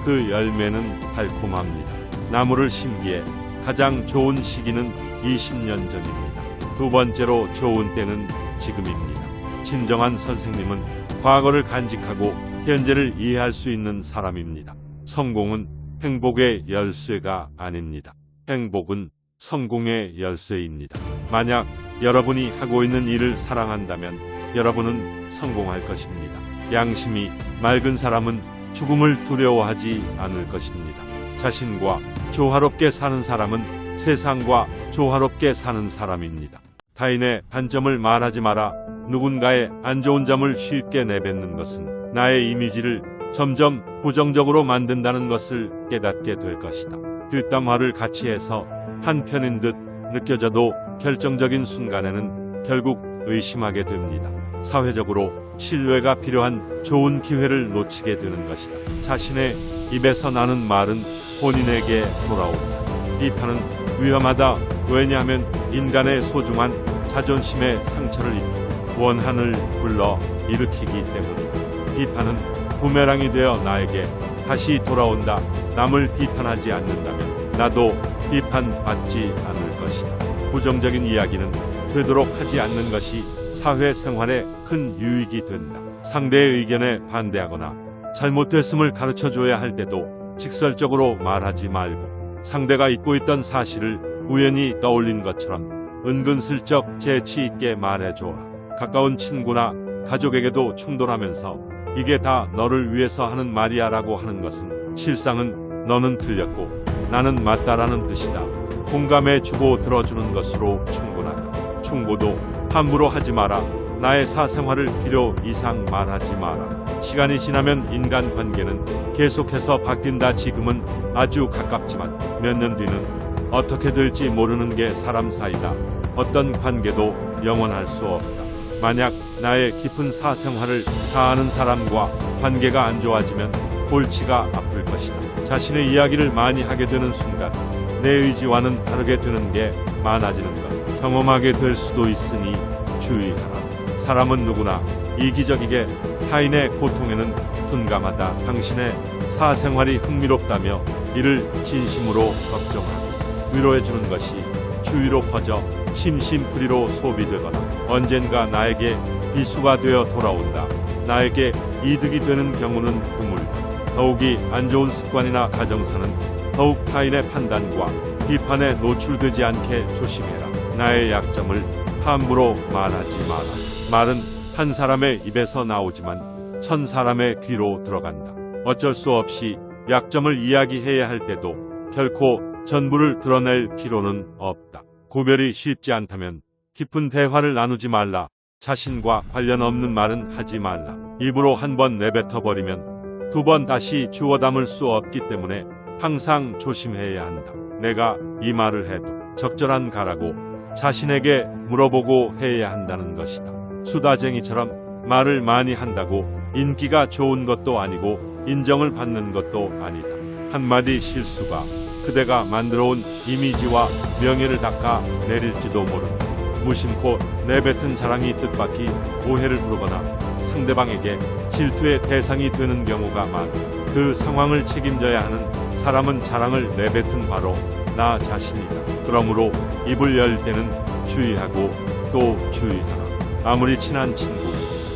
그 열매는 달콤합니다. 나무를 심기에 가장 좋은 시기는 20년 전입니다. 두 번째로 좋은 때는 지금입니다. 진정한 선생님은 과거를 간직하고 현재를 이해할 수 있는 사람입니다. 성공은 행복의 열쇠가 아닙니다. 행복은 성공의 열쇠입니다. 만약 여러분이 하고 있는 일을 사랑한다면 여러분은 성공할 것입니다. 양심이 맑은 사람은 죽음을 두려워하지 않을 것입니다. 자신과 조화롭게 사는 사람은 세상과 조화롭게 사는 사람입니다. 타인의 단점을 말하지 마라. 누군가의 안 좋은 점을 쉽게 내뱉는 것은 나의 이미지를 점점 부정적으로 만든다는 것을 깨닫게 될 것이다. 뒷담화를 같이 해서 한편인 듯 느껴져도 결정적인 순간에는 결국 의심하게 됩니다. 사회적으로 신뢰가 필요한 좋은 기회를 놓치게 되는 것이다. 자신의 입에서 나는 말은 본인에게 돌아온다. 비판은 위험하다. 왜냐하면 인간의 소중한 자존심에 상처를 입히고 원한을 불러 일으키기 때문이다. 비판은 부메랑이 되어 나에게 다시 돌아온다. 남을 비판하지 않는다면 나도 비판받지 않을 것이다. 부정적인 이야기는 되도록 하지 않는 것이 사회생활에 큰 유익이 된다. 상대의 의견에 반대하거나 잘못됐음을 가르쳐줘야 할 때도 직설적으로 말하지 말고 상대가 잊고 있던 사실을 우연히 떠올린 것처럼 은근슬쩍 재치 있게 말해줘라. 가까운 친구나 가족에게도 충돌하면서 이게 다 너를 위해서 하는 말이야 라고 하는 것은 실상은 너는 틀렸고 나는 맞다라는 뜻이다. 공감해주고 들어주는 것으로 충분하다. 충고도 함부로 하지 마라. 나의 사생활을 필요 이상 말하지 마라. 시간이 지나면 인간관계는 계속해서 바뀐다. 지금은 아주 가깝지만 몇 년 뒤는 어떻게 될지 모르는 게 사람 사이다. 어떤 관계도 영원할 수 없다. 만약 나의 깊은 사생활을 다 아는 사람과 관계가 안 좋아지면 골치가 아플 것이다. 자신의 이야기를 많이 하게 되는 순간 내 의지와는 다르게 되는 게 많아지는 것 경험하게 될 수도 있으니 주의하라. 사람은 누구나 이기적이게 타인의 고통에는 둔감하다. 당신의 사생활이 흥미롭다며 이를 진심으로 걱정하고 위로해주는 것이 주위로 퍼져 심심풀이로 소비되거나 언젠가 나에게 비수가 되어 돌아온다. 나에게 이득이 되는 경우는 드물다. 더욱이 안 좋은 습관이나 가정사는 더욱 타인의 판단과 비판에 노출되지 않게 조심해라. 나의 약점을 함부로 말하지 마라. 말은 한 사람의 입에서 나오지만 1000사람의 귀로 들어간다. 어쩔 수 없이 약점을 이야기해야 할 때도 결코 전부를 드러낼 필요는 없다. 구별이 쉽지 않다면 깊은 대화를 나누지 말라. 자신과 관련 없는 말은 하지 말라. 입으로 한 번 내뱉어버리면 두 번 다시 주워 담을 수 없기 때문에 항상 조심해야 한다. 내가 이 말을 해도 적절한 가라고 자신에게 물어보고 해야 한다는 것이다. 수다쟁이처럼 말을 많이 한다고 인기가 좋은 것도 아니고 인정을 받는 것도 아니다. 한마디 실수가 그대가 만들어온 이미지와 명예를 닦아 내릴지도 모른다. 무심코 내뱉은 자랑이 뜻밖의 오해를 부르거나 상대방에게 질투의 대상이 되는 경우가 많다. 그 상황을 책임져야 하는 사람은 자랑을 내뱉은 바로 나 자신이다. 그러므로 입을 열 때는 주의하고 또 주의하라. 아무리 친한 친구,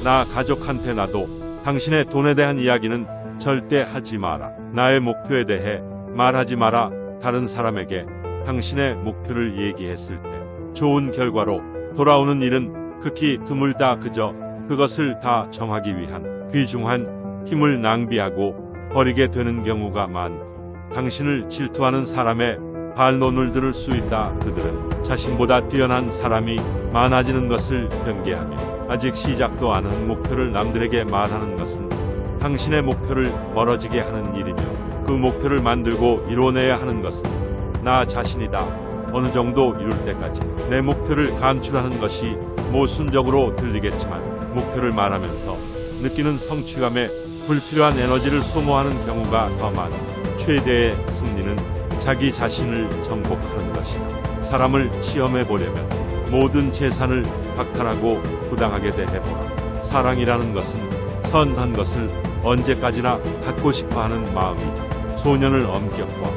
나 가족한테 나도 당신의 돈에 대한 이야기는 절대 하지 마라. 나의 목표에 대해 말하지 마라. 다른 사람에게 당신의 목표를 얘기했을 때 좋은 결과로 돌아오는 일은 극히 드물다. 그저 그것을 다 정하기 위한 귀중한 힘을 낭비하고 버리게 되는 경우가 많고 당신을 질투하는 사람의 반론을 들을 수 있다. 그들은 자신보다 뛰어난 사람이 많아지는 것을 경계하며 아직 시작도 안 한 목표를 남들에게 말하는 것은 당신의 목표를 멀어지게 하는 일이며 그 목표를 만들고 이뤄내야 하는 것은 나 자신이다. 어느 정도 이룰 때까지 내 목표를 감출하는 것이 모순적으로 들리겠지만 목표를 말하면서 느끼는 성취감에 불필요한 에너지를 소모하는 경우가 더 많다. 최대의 승리는 자기 자신을 정복하는 것이다. 사람을 시험해 보려면 모든 재산을 박탈하고 부당하게 대해보라. 사랑이라는 것은 선한 것을 언제까지나 갖고 싶어하는 마음이다. 소년을 엄격과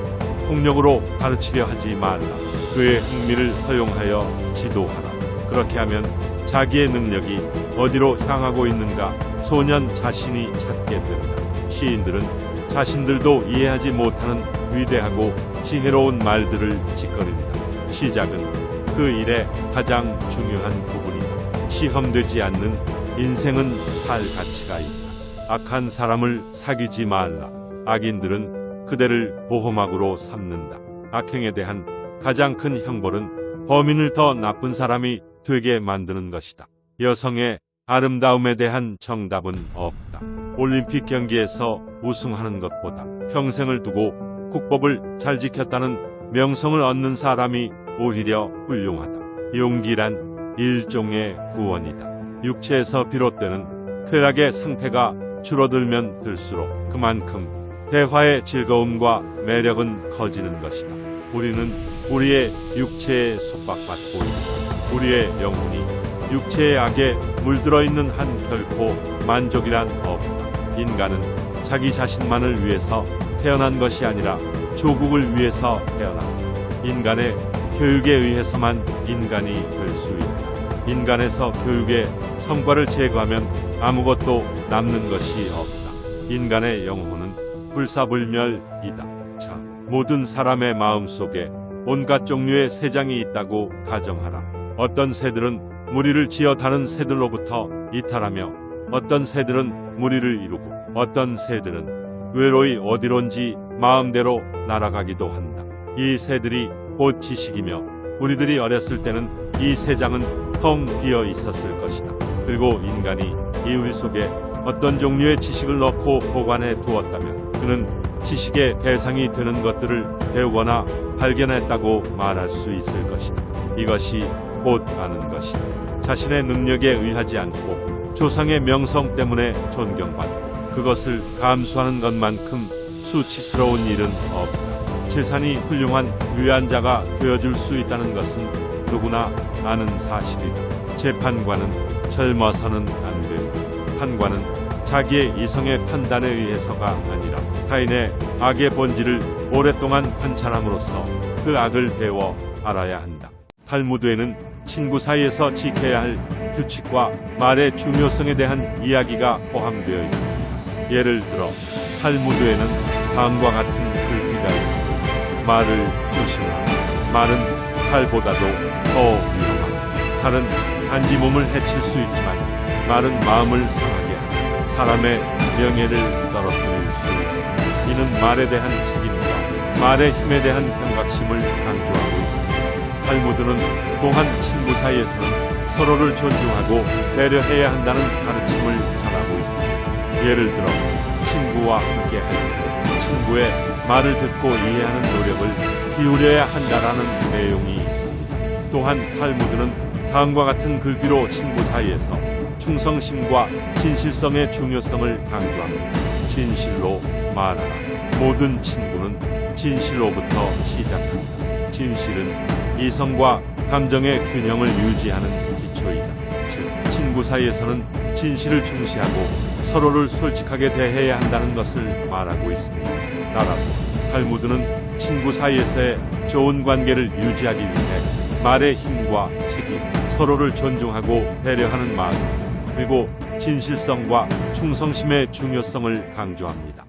폭력으로 가르치려 하지 말라. 그의 흥미를 허용하여 지도하라. 그렇게 하면 자기의 능력이 어디로 향하고 있는가 소년 자신이 찾게 된다. 시인들은 자신들도 이해하지 못하는 위대하고 지혜로운 말들을 짓거립니다. 시작은 그 일의 가장 중요한 부분이다. 시험되지 않는 인생은 살 가치가 있다. 악한 사람을 사귀지 말라. 악인들은 그대를 보호막으로 삼는다. 악행에 대한 가장 큰 형벌은 범인을 더 나쁜 사람이 되게 만드는 것이다. 여성의 아름다움에 대한 정답은 없다. 올림픽 경기에서 우승하는 것보다 평생을 두고 국법을 잘 지켰다는 명성을 얻는 사람이 오히려 훌륭하다. 용기란 일종의 구원이다. 육체에서 비롯되는 쾌락의 상태가 줄어들면 들수록 그만큼 대화의 즐거움과 매력은 커지는 것이다. 우리는 우리의 육체에 속박받고 있다. 우리의 영혼이 육체의 악에 물들어 있는 한 결코 만족이란 없다. 인간은 자기 자신만을 위해서 태어난 것이 아니라 조국을 위해서 태어난다. 인간의 교육에 의해서만 인간이 될 수 있다. 인간에서 교육의 성과를 제거하면 아무것도 남는 것이 없다. 인간의 영혼은 불사불멸이다. 자, 모든 사람의 마음속에 온갖 종류의 새장이 있다고 가정하라. 어떤 새들은 무리를 지어 다른 새들로부터 이탈하며 어떤 새들은 무리를 이루고 어떤 새들은 외로이 어디론지 마음대로 날아가기도 한다. 이 새들이 곧 지식이며 우리들이 어렸을 때는 이 새장은 텅 비어 있었을 것이다. 그리고 인간이 이 우리 속에 어떤 종류의 지식을 넣고 보관해 두었다면 그는 지식의 대상이 되는 것들을 배우거나 발견했다고 말할 수 있을 것이다. 이것이 곧 아는 것이다. 자신의 능력에 의하지 않고 조상의 명성 때문에 존경받고 그것을 감수하는 것만큼 수치스러운 일은 없다. 재산이 훌륭한 위안자가 되어줄 수 있다는 것은 누구나 아는 사실이다. 재판관은 젊어서는 안 된다. 판관은 자기의 이성의 판단에 의해서가 아니라 타인의 악의 본질을 오랫동안 관찰함으로써 그 악을 배워 알아야 한다. 탈무드에는 친구 사이에서 지켜야 할 규칙과 말의 중요성에 대한 이야기가 포함되어 있습니다. 예를 들어 탈무드에는 다음과 같은 글귀가 있습니다. 말을 조심하라. 말은 칼보다도 더 위험하다. 칼은 단지 몸을 해칠 수 있지만 말은 마음을 상하게 하고 사람의 명예를 떨어뜨릴 수 있다. 이는 말에 대한 책임과 말의 힘에 대한 경각심을 강조하고 있습니다. 탈무드는 또한 친구 사이에서는 서로를 존중하고 배려해야 한다는 가르침을 전하고 있습니다. 예를 들어 친구와 함께할 때 친구의 말을 듣고 이해하는 노력을 기울여야 한다라는 내용이 있습니다. 또한 탈무드는 다음과 같은 글귀로 친구 사이에서 충성심과 진실성의 중요성을 강조합니다. 진실로 말하라. 모든 친구는 진실로부터 시작한다. 진실은 이성과 감정의 균형을 유지하는 기초이다. 즉, 친구 사이에서는 진실을 중시하고 서로를 솔직하게 대해야 한다는 것을 말하고 있습니다. 따라서 탈무드는 친구 사이에서의 좋은 관계를 유지하기 위해 말의 힘과 책임, 서로를 존중하고 배려하는 마음, 그리고 진실성과 충성심의 중요성을 강조합니다.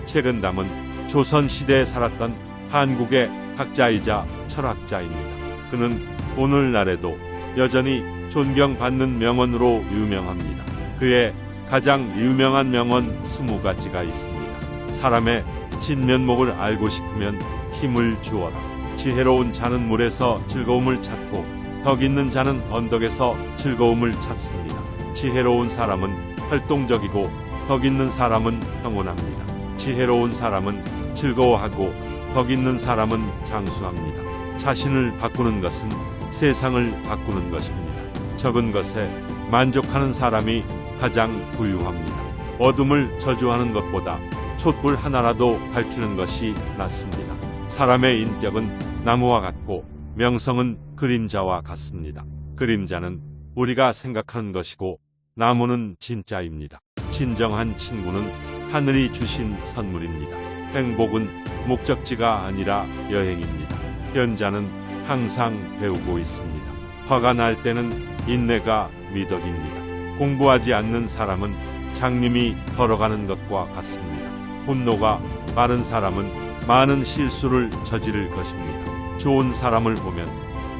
책은담은 조선시대에 살았던 한국의 학자이자 철학자입니다. 그는 오늘날에도 여전히 존경받는 명언으로 유명합니다. 그의 가장 유명한 명언 20가지가 있습니다. 사람의 진면목을 알고 싶으면 힘을 주어라. 지혜로운 자는 물에서 즐거움을 찾고 덕 있는 자는 언덕에서 즐거움을 찾습니다. 지혜로운 사람은 활동적이고 덕 있는 사람은 평온합니다. 지혜로운 사람은 즐거워하고 덕 있는 사람은 장수합니다. 자신을 바꾸는 것은 세상을 바꾸는 것입니다. 적은 것에 만족하는 사람이 가장 부유합니다. 어둠을 저주하는 것보다 촛불 하나라도 밝히는 것이 낫습니다. 사람의 인격은 나무와 같고 명성은 그림자와 같습니다. 그림자는 우리가 생각하는 것이고 나무는 진짜입니다. 진정한 친구는 하늘이 주신 선물입니다. 행복은 목적지가 아니라 여행입니다. 현자는 항상 배우고 있습니다. 화가 날 때는 인내가 미덕입니다. 공부하지 않는 사람은 장님이 걸어가는 것과 같습니다. 분노가 많은 사람은 많은 실수를 저지를 것입니다. 좋은 사람을 보면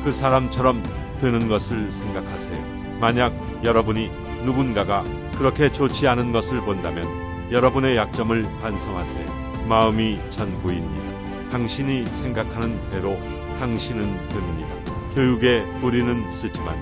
그 사람처럼 되는 것을 생각하세요. 만약 여러분이 누군가가 그렇게 좋지 않은 것을 본다면 여러분의 약점을 반성하세요. 마음이 전부입니다. 당신이 생각하는 대로 당신은 됩니다. 교육의 뿌리는 쓰지만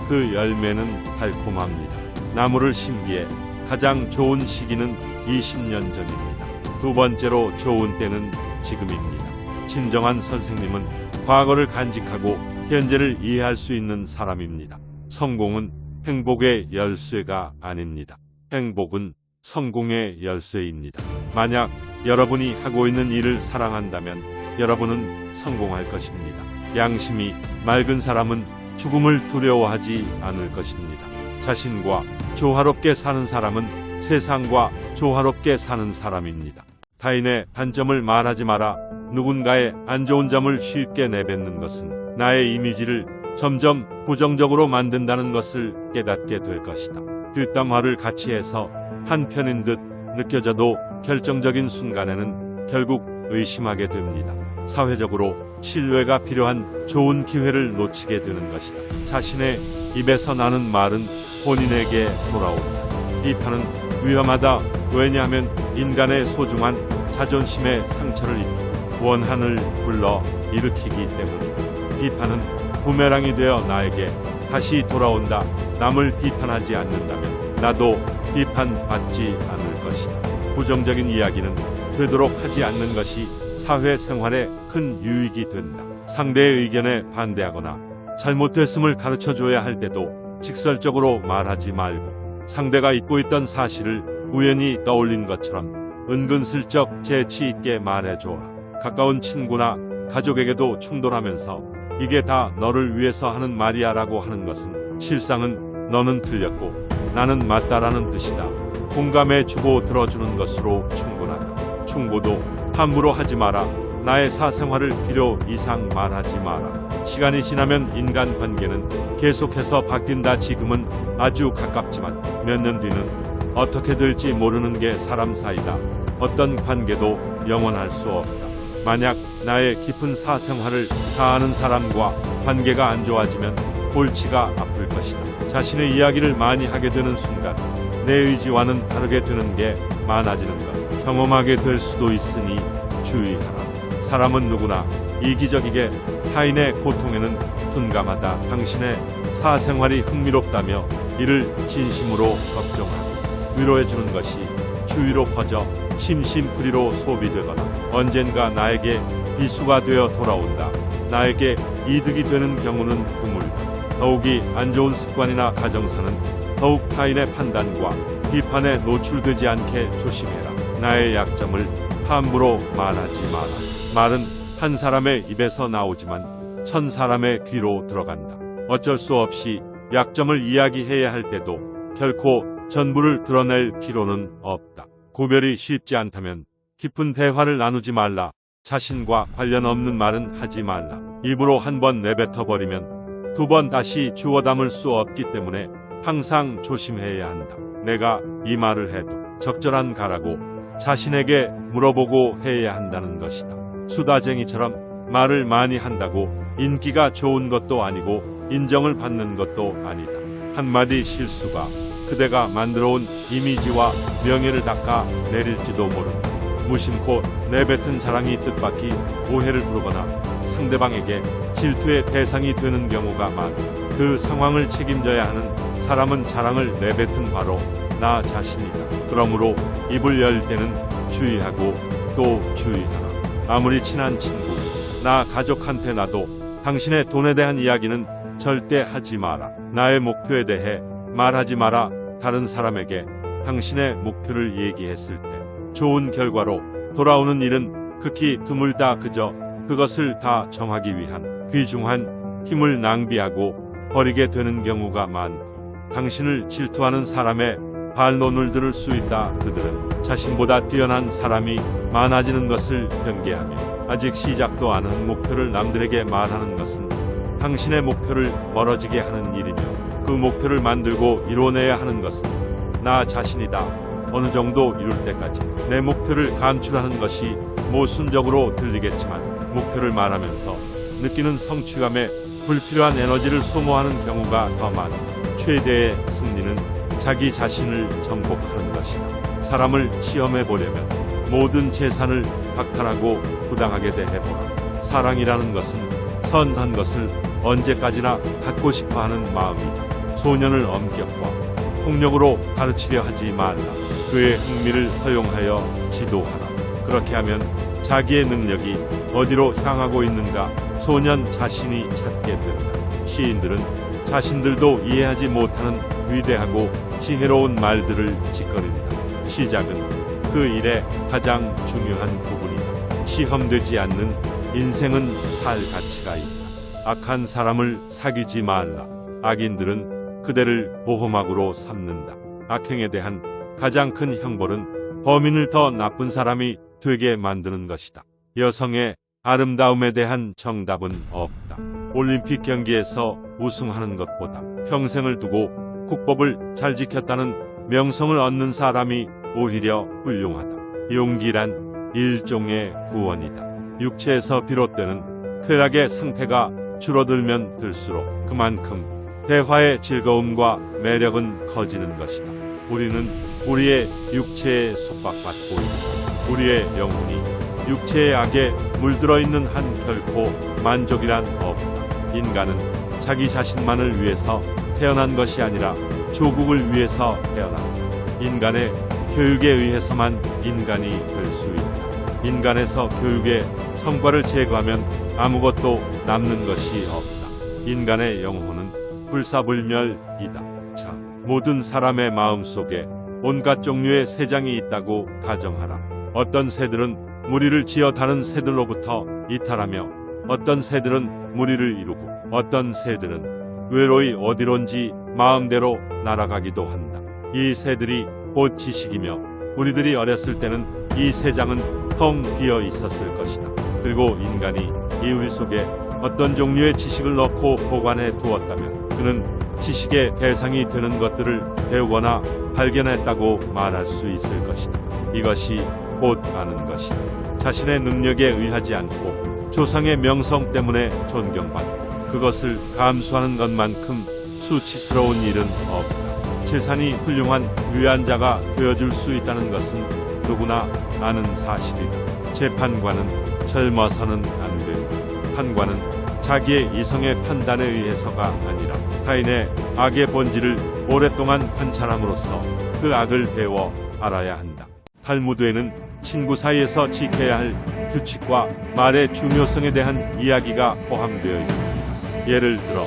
그 열매는 달콤합니다. 나무를 심기에 가장 좋은 시기는 20년 전입니다. 두 번째로 좋은 때는 지금입니다. 진정한 선생님은 과거를 간직하고 현재를 이해할 수 있는 사람입니다. 성공은 행복의 열쇠가 아닙니다. 행복은 성공의 열쇠입니다. 만약 여러분이 하고 있는 일을 사랑한다면 여러분은 성공할 것입니다. 양심이 맑은 사람은 죽음을 두려워하지 않을 것입니다. 자신과 조화롭게 사는 사람은 세상과 조화롭게 사는 사람입니다. 타인의 단점을 말하지 마라. 누군가의 안 좋은 점을 쉽게 내뱉는 것은 나의 이미지를 점점 부정적으로 만든다는 것을 깨닫게 될 것이다. 뒷담화를 같이 해서 한편인 듯 느껴져도 결정적인 순간에는 결국 의심하게 됩니다. 사회적으로 신뢰가 필요한 좋은 기회를 놓치게 되는 것이다. 자신의 입에서 나는 말은 본인에게 돌아온다. 비판은 위험하다. 왜냐하면 인간의 소중한 자존심에 상처를 입고 원한을 불러 일으키기 때문이다. 비판은 부메랑이 되어 나에게 다시 돌아온다. 남을 비판하지 않는다면 나도 비판받지 않을 것이다. 부정적인 이야기는 되도록 하지 않는 것이 사회생활에 큰 유익이 된다. 상대의 의견에 반대하거나 잘못됐음을 가르쳐줘야 할 때도 직설적으로 말하지 말고 상대가 잊고 있던 사실을 우연히 떠올린 것처럼 은근슬쩍 재치 있게 말해줘라. 가까운 친구나 가족에게도 충돌하면서 이게 다 너를 위해서 하는 말이야 라고 하는 것은 실상은 너는 틀렸고 나는 맞다라는 뜻이다. 공감해주고 들어주는 것으로 충분하다. 충고도 함부로 하지 마라. 나의 사생활을 필요 이상 말하지 마라. 시간이 지나면 인간관계는 계속해서 바뀐다. 지금은 아주 가깝지만 몇 년 뒤는 어떻게 될지 모르는 게 사람 사이다. 어떤 관계도 영원할 수 없다. 만약 나의 깊은 사생활을 다 아는 사람과 관계가 안 좋아지면 골치가 아플 것이다. 자신의 이야기를 많이 하게 되는 순간 내 의지와는 다르게 되는 게 많아지는 것 경험하게 될 수도 있으니 주의하라. 사람은 누구나 이기적이게 타인의 고통에는 둔감하다. 당신의 사생활이 흥미롭다며 이를 진심으로 걱정하고 위로해주는 것이 주위로 퍼져 심심풀이로 소비되거나 언젠가 나에게 비수가 되어 돌아온다. 나에게 이득이 되는 경우는 드물다. 더욱이 안 좋은 습관이나 가정사는 더욱 타인의 판단과 비판에 노출되지 않게 조심해라. 나의 약점을 함부로 말하지 마라. 말은 한 사람의 입에서 나오지만 1000사람의 귀로 들어간다. 어쩔 수 없이 약점을 이야기해야 할 때도 결코 전부를 드러낼 필요는 없다. 구별이 쉽지 않다면 깊은 대화를 나누지 말라. 자신과 관련 없는 말은 하지 말라. 입으로 한 번 내뱉어버리면 두 번 다시 주워 담을 수 없기 때문에 항상 조심해야 한다. 내가 이 말을 해도 적절한 가라고 자신에게 물어보고 해야 한다는 것이다. 수다쟁이처럼 말을 많이 한다고 인기가 좋은 것도 아니고 인정을 받는 것도 아니다. 한마디 실수가 그대가 만들어온 이미지와 명예를 닦아 내릴지도 모른다. 무심코 내뱉은 자랑이 뜻밖이 오해를 부르거나 상대방에게 질투의 대상이 되는 경우가 많다. 그 상황을 책임져야 하는 사람은 자랑을 내뱉은 바로 나 자신이다. 그러므로 입을 열 때는 주의하고 또 주의하라. 아무리 친한 친구, 나 가족한테 나도 당신의 돈에 대한 이야기는 절대 하지 마라. 나의 목표에 대해 말하지 마라. 다른 사람에게 당신의 목표를 얘기했을 때 좋은 결과로 돌아오는 일은 극히 드물다. 그저 그것을 다 정하기 위한 귀중한 힘을 낭비하고 버리게 되는 경우가 많고, 당신을 질투하는 사람의 반론을 들을 수 있다. 그들은 자신보다 뛰어난 사람이 많아지는 것을 경계하며 아직 시작도 안 한 목표를 남들에게 말하는 것은 당신의 목표를 멀어지게 하는 일이며, 그 목표를 만들고 이뤄내야 하는 것은 나 자신이다. 어느 정도 이룰 때까지 내 목표를 감출하는 것이 모순적으로 들리겠지만, 목표를 말하면서 느끼는 성취감에 불필요한 에너지를 소모하는 경우가 더 많다. 최대의 승리는 자기 자신을 정복하는 것이다. 사람을 시험해 보려면 모든 재산을 박탈하고 부당하게 대해보라. 사랑이라는 것은 선한 것을 언제까지나 갖고 싶어하는 마음이다. 소년을 엄격과 폭력으로 가르치려 하지 말라. 그의 흥미를 허용하여 지도하라. 그렇게 하면 자기의 능력이 어디로 향하고 있는가 소년 자신이 찾게 된다. 시인들은 자신들도 이해하지 못하는 위대하고 지혜로운 말들을 짓거립니다. 시작은 그 일의 가장 중요한 부분이다. 시험되지 않는 인생은 살 가치가 있다. 악한 사람을 사귀지 말라. 악인들은 그대를 보호막으로 삼는다. 악행에 대한 가장 큰 형벌은 범인을 더 나쁜 사람이 되게 만드는 것이다. 여성의 아름다움에 대한 정답은 없다. 올림픽 경기에서 우승하는 것보다 평생을 두고 국법을 잘 지켰다는 명성을 얻는 사람이 오히려 훌륭하다. 용기란 일종의 구원이다. 육체에서 비롯되는 쾌락의 상태가 줄어들면 들수록 그만큼 대화의 즐거움과 매력은 커지는 것이다. 우리는 우리의 육체에 속박받고 있다. 우리의 영혼이 육체의 악에 물들어 있는 한 결코 만족이란 없다. 인간은 자기 자신만을 위해서 태어난 것이 아니라 조국을 위해서 태어난다. 인간의 교육에 의해서만 인간이 될 수 있다. 인간에서 교육의 성과를 제거하면 아무것도 남는 것이 없다. 인간의 영혼은 불사불멸이다. 자, 모든 사람의 마음속에 온갖 종류의 새장이 있다고 가정하라. 어떤 새들은 무리를 지어 다른 새들로부터 이탈하며, 어떤 새들은 무리를 이루고, 어떤 새들은 외로이 어디론지 마음대로 날아가기도 한다. 이 새들이 곧 지식이며, 우리들이 어렸을 때는 이 새장은 텅 비어 있었을 것이다. 그리고 인간이 이 우리 속에 어떤 종류의 지식을 넣고 보관해 두었다면 그는 지식의 대상이 되는 것들을 배우거나 발견했다고 말할 수 있을 것이다. 이것이 곧 아는 것이다. 자신의 능력에 의하지 않고 조상의 명성 때문에 존경받고 그것을 감수하는 것만큼 수치스러운 일은 없다. 재산이 훌륭한 위안자가 되어줄 수 있다는 것은 누구나 아는 사실이다. 재판관은 젊어서는 안 된다. 판관은 자기의 이성의 판단에 의해서가 아니라 타인의 악의 본질을 오랫동안 관찰함으로써 그 악을 배워 알아야 한다. 탈무드에는 친구 사이에서 지켜야 할 규칙과 말의 중요성에 대한 이야기가 포함되어 있습니다. 예를 들어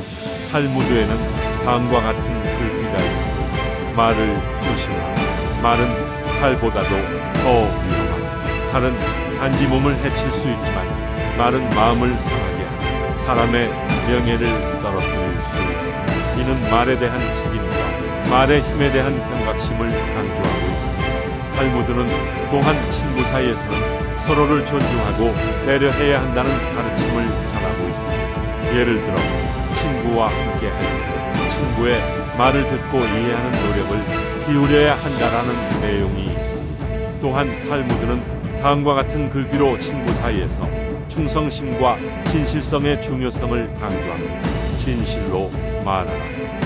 탈무드에는 다음과 같은 글귀가 있습니다. 말을 조심하라. 말은 칼보다도 더 위험하다. 칼은 단지 몸을 해칠 수 있지만 말은 마음을 상하게 하고 사람의 명예를 떨어뜨릴 수 있다. 이는 말에 대한 책임과 말의 힘에 대한 경각심을 강조하고 있습니다. 탈무드는 또한 친구 사이에서는 서로를 존중하고 배려해야 한다는 가르침을 전하고 있습니다. 예를 들어 친구와 함께할 때 친구의 말을 듣고 이해하는 노력을 기울여야 한다라는 내용이 있습니다. 또한 탈무드는 다음과 같은 글귀로 친구 사이에서 충성심과 진실성의 중요성을 강조합니다. 진실로 말하라.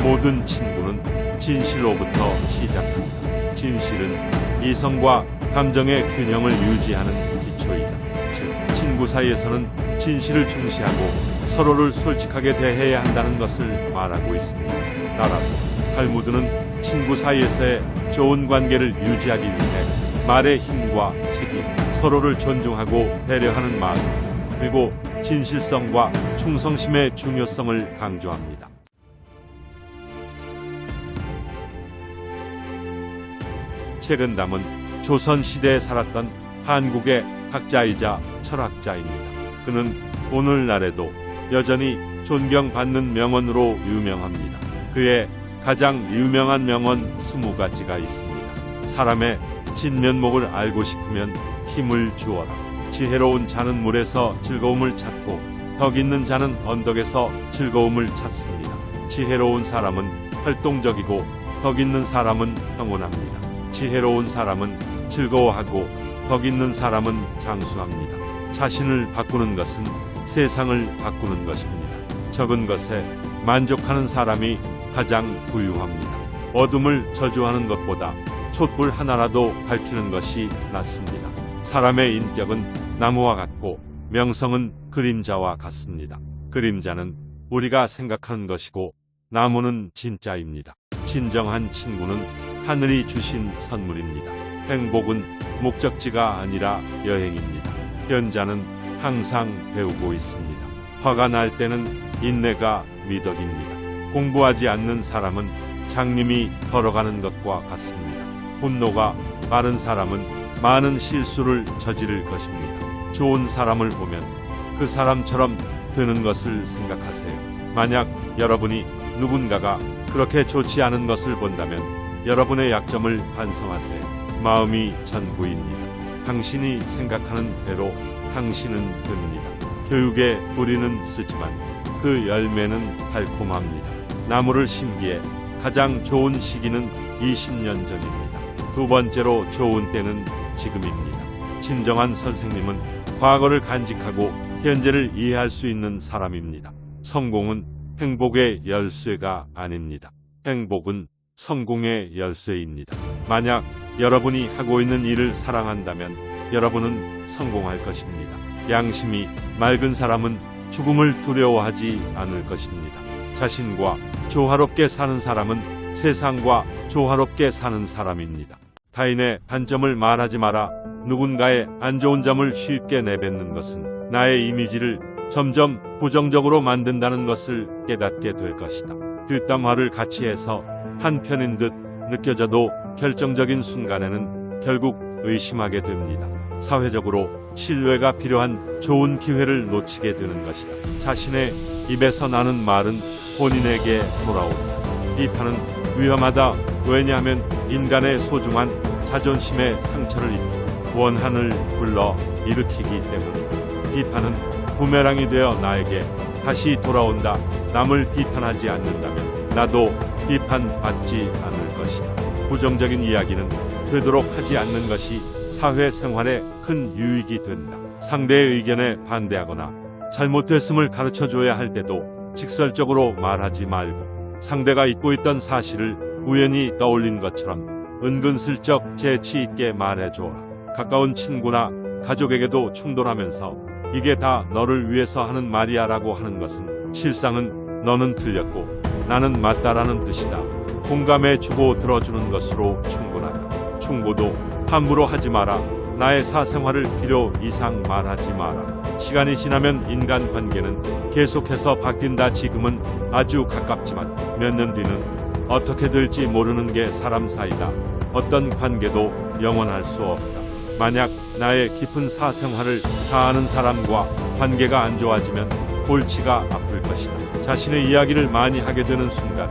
모든 친구는 진실로부터 시작한다. 진실은 이성과 감정의 균형을 유지하는 기초이다. 즉, 친구 사이에서는 진실을 중시하고 서로를 솔직하게 대해야 한다는 것을 말하고 있습니다. 따라서 탈무드는 친구 사이에서의 좋은 관계를 유지하기 위해 말의 힘과 책임, 서로를 존중하고 배려하는 마음, 그리고 진실성과 충성심의 중요성을 강조합니다. 책은담은 조선시대에 살았던 한국의 학자이자 철학자입니다. 그는 오늘날에도 여전히 존경받는 명언으로 유명합니다. 그의 가장 유명한 명언 20가지가 있습니다. 사람의 진면목을 알고 싶으면 힘을 주어라. 지혜로운 자는 물에서 즐거움을 찾고 덕 있는 자는 언덕에서 즐거움을 찾습니다. 지혜로운 사람은 활동적이고 덕 있는 사람은 평온합니다. 지혜로운 사람은 즐거워하고 덕 있는 사람은 장수합니다. 자신을 바꾸는 것은 세상을 바꾸는 것입니다. 적은 것에 만족하는 사람이 가장 부유합니다. 어둠을 저주하는 것보다 촛불 하나라도 밝히는 것이 낫습니다. 사람의 인격은 나무와 같고 명성은 그림자와 같습니다. 그림자는 우리가 생각하는 것이고 나무는 진짜입니다. 진정한 친구는 하늘이 주신 선물입니다. 행복은 목적지가 아니라 여행입니다. 현자는 항상 배우고 있습니다. 화가 날 때는 인내가 미덕입니다. 공부하지 않는 사람은 장님이 걸어가는 것과 같습니다. 분노가 빠른 사람은 많은 실수를 저지를 것입니다. 좋은 사람을 보면 그 사람처럼 되는 것을 생각하세요. 만약 여러분이 누군가가 그렇게 좋지 않은 것을 본다면 여러분의 약점을 반성하세요. 마음이 전부입니다. 당신이 생각하는 대로 당신은 됩니다. 교육의 뿌리는 쓰지만 그 열매는 달콤합니다. 나무를 심기에 가장 좋은 시기는 20년 전입니다. 두 번째로 좋은 때는 지금입니다. 진정한 선생님은 과거를 간직하고 현재를 이해할 수 있는 사람입니다. 성공은 행복의 열쇠가 아닙니다. 행복은 성공의 열쇠입니다. 만약 여러분이 하고 있는 일을 사랑한다면 여러분은 성공할 것입니다. 양심이 맑은 사람은 죽음을 두려워하지 않을 것입니다. 자신과 조화롭게 사는 사람은 세상과 조화롭게 사는 사람입니다. 타인의 단점을 말하지 마라. 누군가의 안 좋은 점을 쉽게 내뱉는 것은 나의 이미지를 점점 부정적으로 만든다는 것을 깨닫게 될 것이다. 뒷담화를 같이 해서 한편인 듯 느껴져도 결정적인 순간에는 결국 의심하게 됩니다. 사회적으로 신뢰가 필요한 좋은 기회를 놓치게 되는 것이다. 자신의 입에서 나는 말은 본인에게 돌아온다. 비판은 위험하다. 왜냐하면 인간의 소중한 자존심에 상처를 입고 원한을 불러 일으키기 때문이다. 비판은 부메랑이 되어 나에게 다시 돌아온다. 남을 비판하지 않는다면 나도 비판받지 않을 것이다. 부정적인 이야기는 되도록 하지 않는 것이 사회생활에 큰 유익이 된다. 상대의 의견에 반대하거나 잘못됐음을 가르쳐줘야 할 때도 직설적으로 말하지 말고 상대가 잊고 있던 사실을 우연히 떠올린 것처럼 은근슬쩍 재치 있게 말해주어라. 가까운 친구나 가족에게도 충돌하면서 이게 다 너를 위해서 하는 말이야 라고 하는 것은 실상은 너는 틀렸고 나는 맞다라는 뜻이다. 공감해주고 들어주는 것으로 충분하다. 충고도 함부로 하지 마라. 나의 사생활을 필요 이상 말하지 마라. 시간이 지나면 인간관계는 계속해서 바뀐다. 지금은 아주 가깝지만 몇 년 뒤는 어떻게 될지 모르는 게 사람 사이다. 어떤 관계도 영원할 수 없다. 만약 나의 깊은 사생활을 다 아는 사람과 관계가 안 좋아지면 골치가 아플 것이다. 자신의 이야기를 많이 하게 되는 순간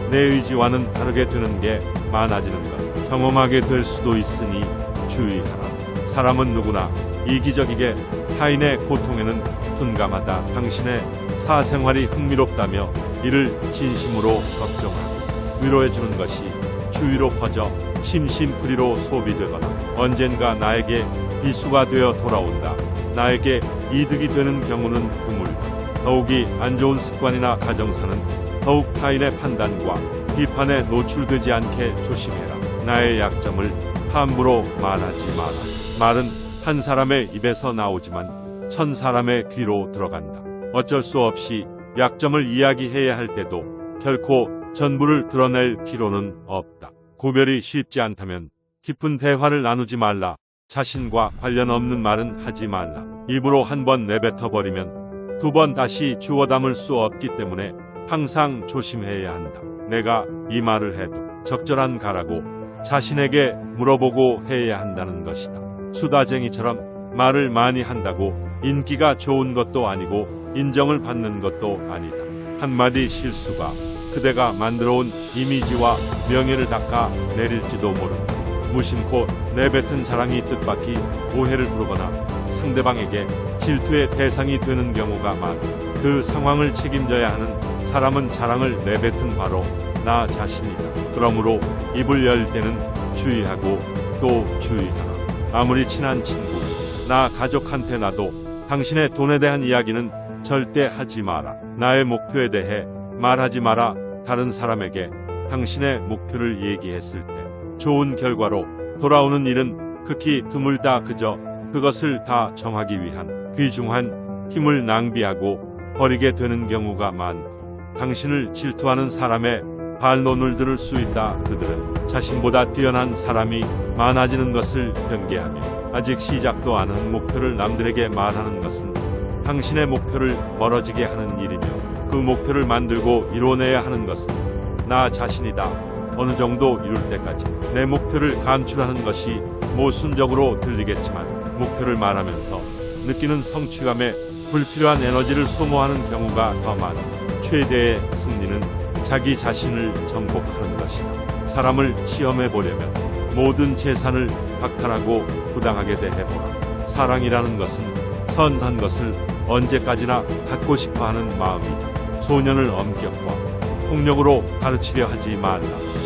내 의지와는 다르게 되는 게 많아지는 것 경험하게 될 수도 있으니 주의하라. 사람은 누구나 이기적이게 타인의 고통에는 둔감하다. 당신의 사생활이 흥미롭다며 이를 진심으로 걱정하고 위로해주는 것이 주위로 퍼져 심심풀이로 소비되거나 언젠가 나에게 비수가 되어 돌아온다. 나에게 이득이 되는 경우는 드물다. 더욱이 안 좋은 습관이나 가정사는 더욱 타인의 판단과 비판에 노출되지 않게 조심해라. 나의 약점을 함부로 말하지 마라. 말은 한 사람의 입에서 나오지만 1000사람의 귀로 들어간다. 어쩔 수 없이 약점을 이야기해야 할 때도 결코 전부를 드러낼 필요는 없다. 구별이 쉽지 않다면 깊은 대화를 나누지 말라. 자신과 관련 없는 말은 하지 말라. 입으로 한 번 내뱉어버리면 두 번 다시 주워 담을 수 없기 때문에 항상 조심해야 한다. 내가 이 말을 해도 적절한 가라고 자신에게 물어보고 해야 한다는 것이다. 수다쟁이처럼 말을 많이 한다고 인기가 좋은 것도 아니고 인정을 받는 것도 아니다. 한마디 실수가 그대가 만들어온 이미지와 명예를 닦아 내릴지도 모른다. 무심코 내뱉은 자랑이 뜻밖의 오해를 부르거나 상대방에게 질투의 대상이 되는 경우가 많다. 그 상황을 책임져야 하는 사람은 자랑을 내뱉은 바로 나 자신이다. 그러므로 입을 열 때는 주의하고 또 주의하라. 아무리 친한 친구, 나 가족한테 나도 당신의 돈에 대한 이야기는 절대 하지 마라. 나의 목표에 대해 말하지 마라. 다른 사람에게 당신의 목표를 얘기했을 때 좋은 결과로 돌아오는 일은 극히 드물다. 그저 그것을 다 정하기 위한 귀중한 힘을 낭비하고 버리게 되는 경우가 많고, 당신을 질투하는 사람의 반론을 들을 수 있다. 그들은 자신보다 뛰어난 사람이 많아지는 것을 경계하며 아직 시작도 안 한 목표를 남들에게 말하는 것은 당신의 목표를 멀어지게 하는 일이며, 그 목표를 만들고 이뤄내야 하는 것은 나 자신이다. 어느 정도 이룰 때까지 내 목표를 감출하는 것이 모순적으로 들리겠지만, 목표를 말하면서 느끼는 성취감에 불필요한 에너지를 소모하는 경우가 더 많다. 최대의 승리는 자기 자신을 정복하는 것이다. 사람을 시험해 보려면 모든 재산을 박탈하고 부당하게 대해보라. 사랑이라는 것은 선한 것을 언제까지나 갖고 싶어하는 마음이다. 소년을 엄격과 폭력으로 가르치려 하지 말라.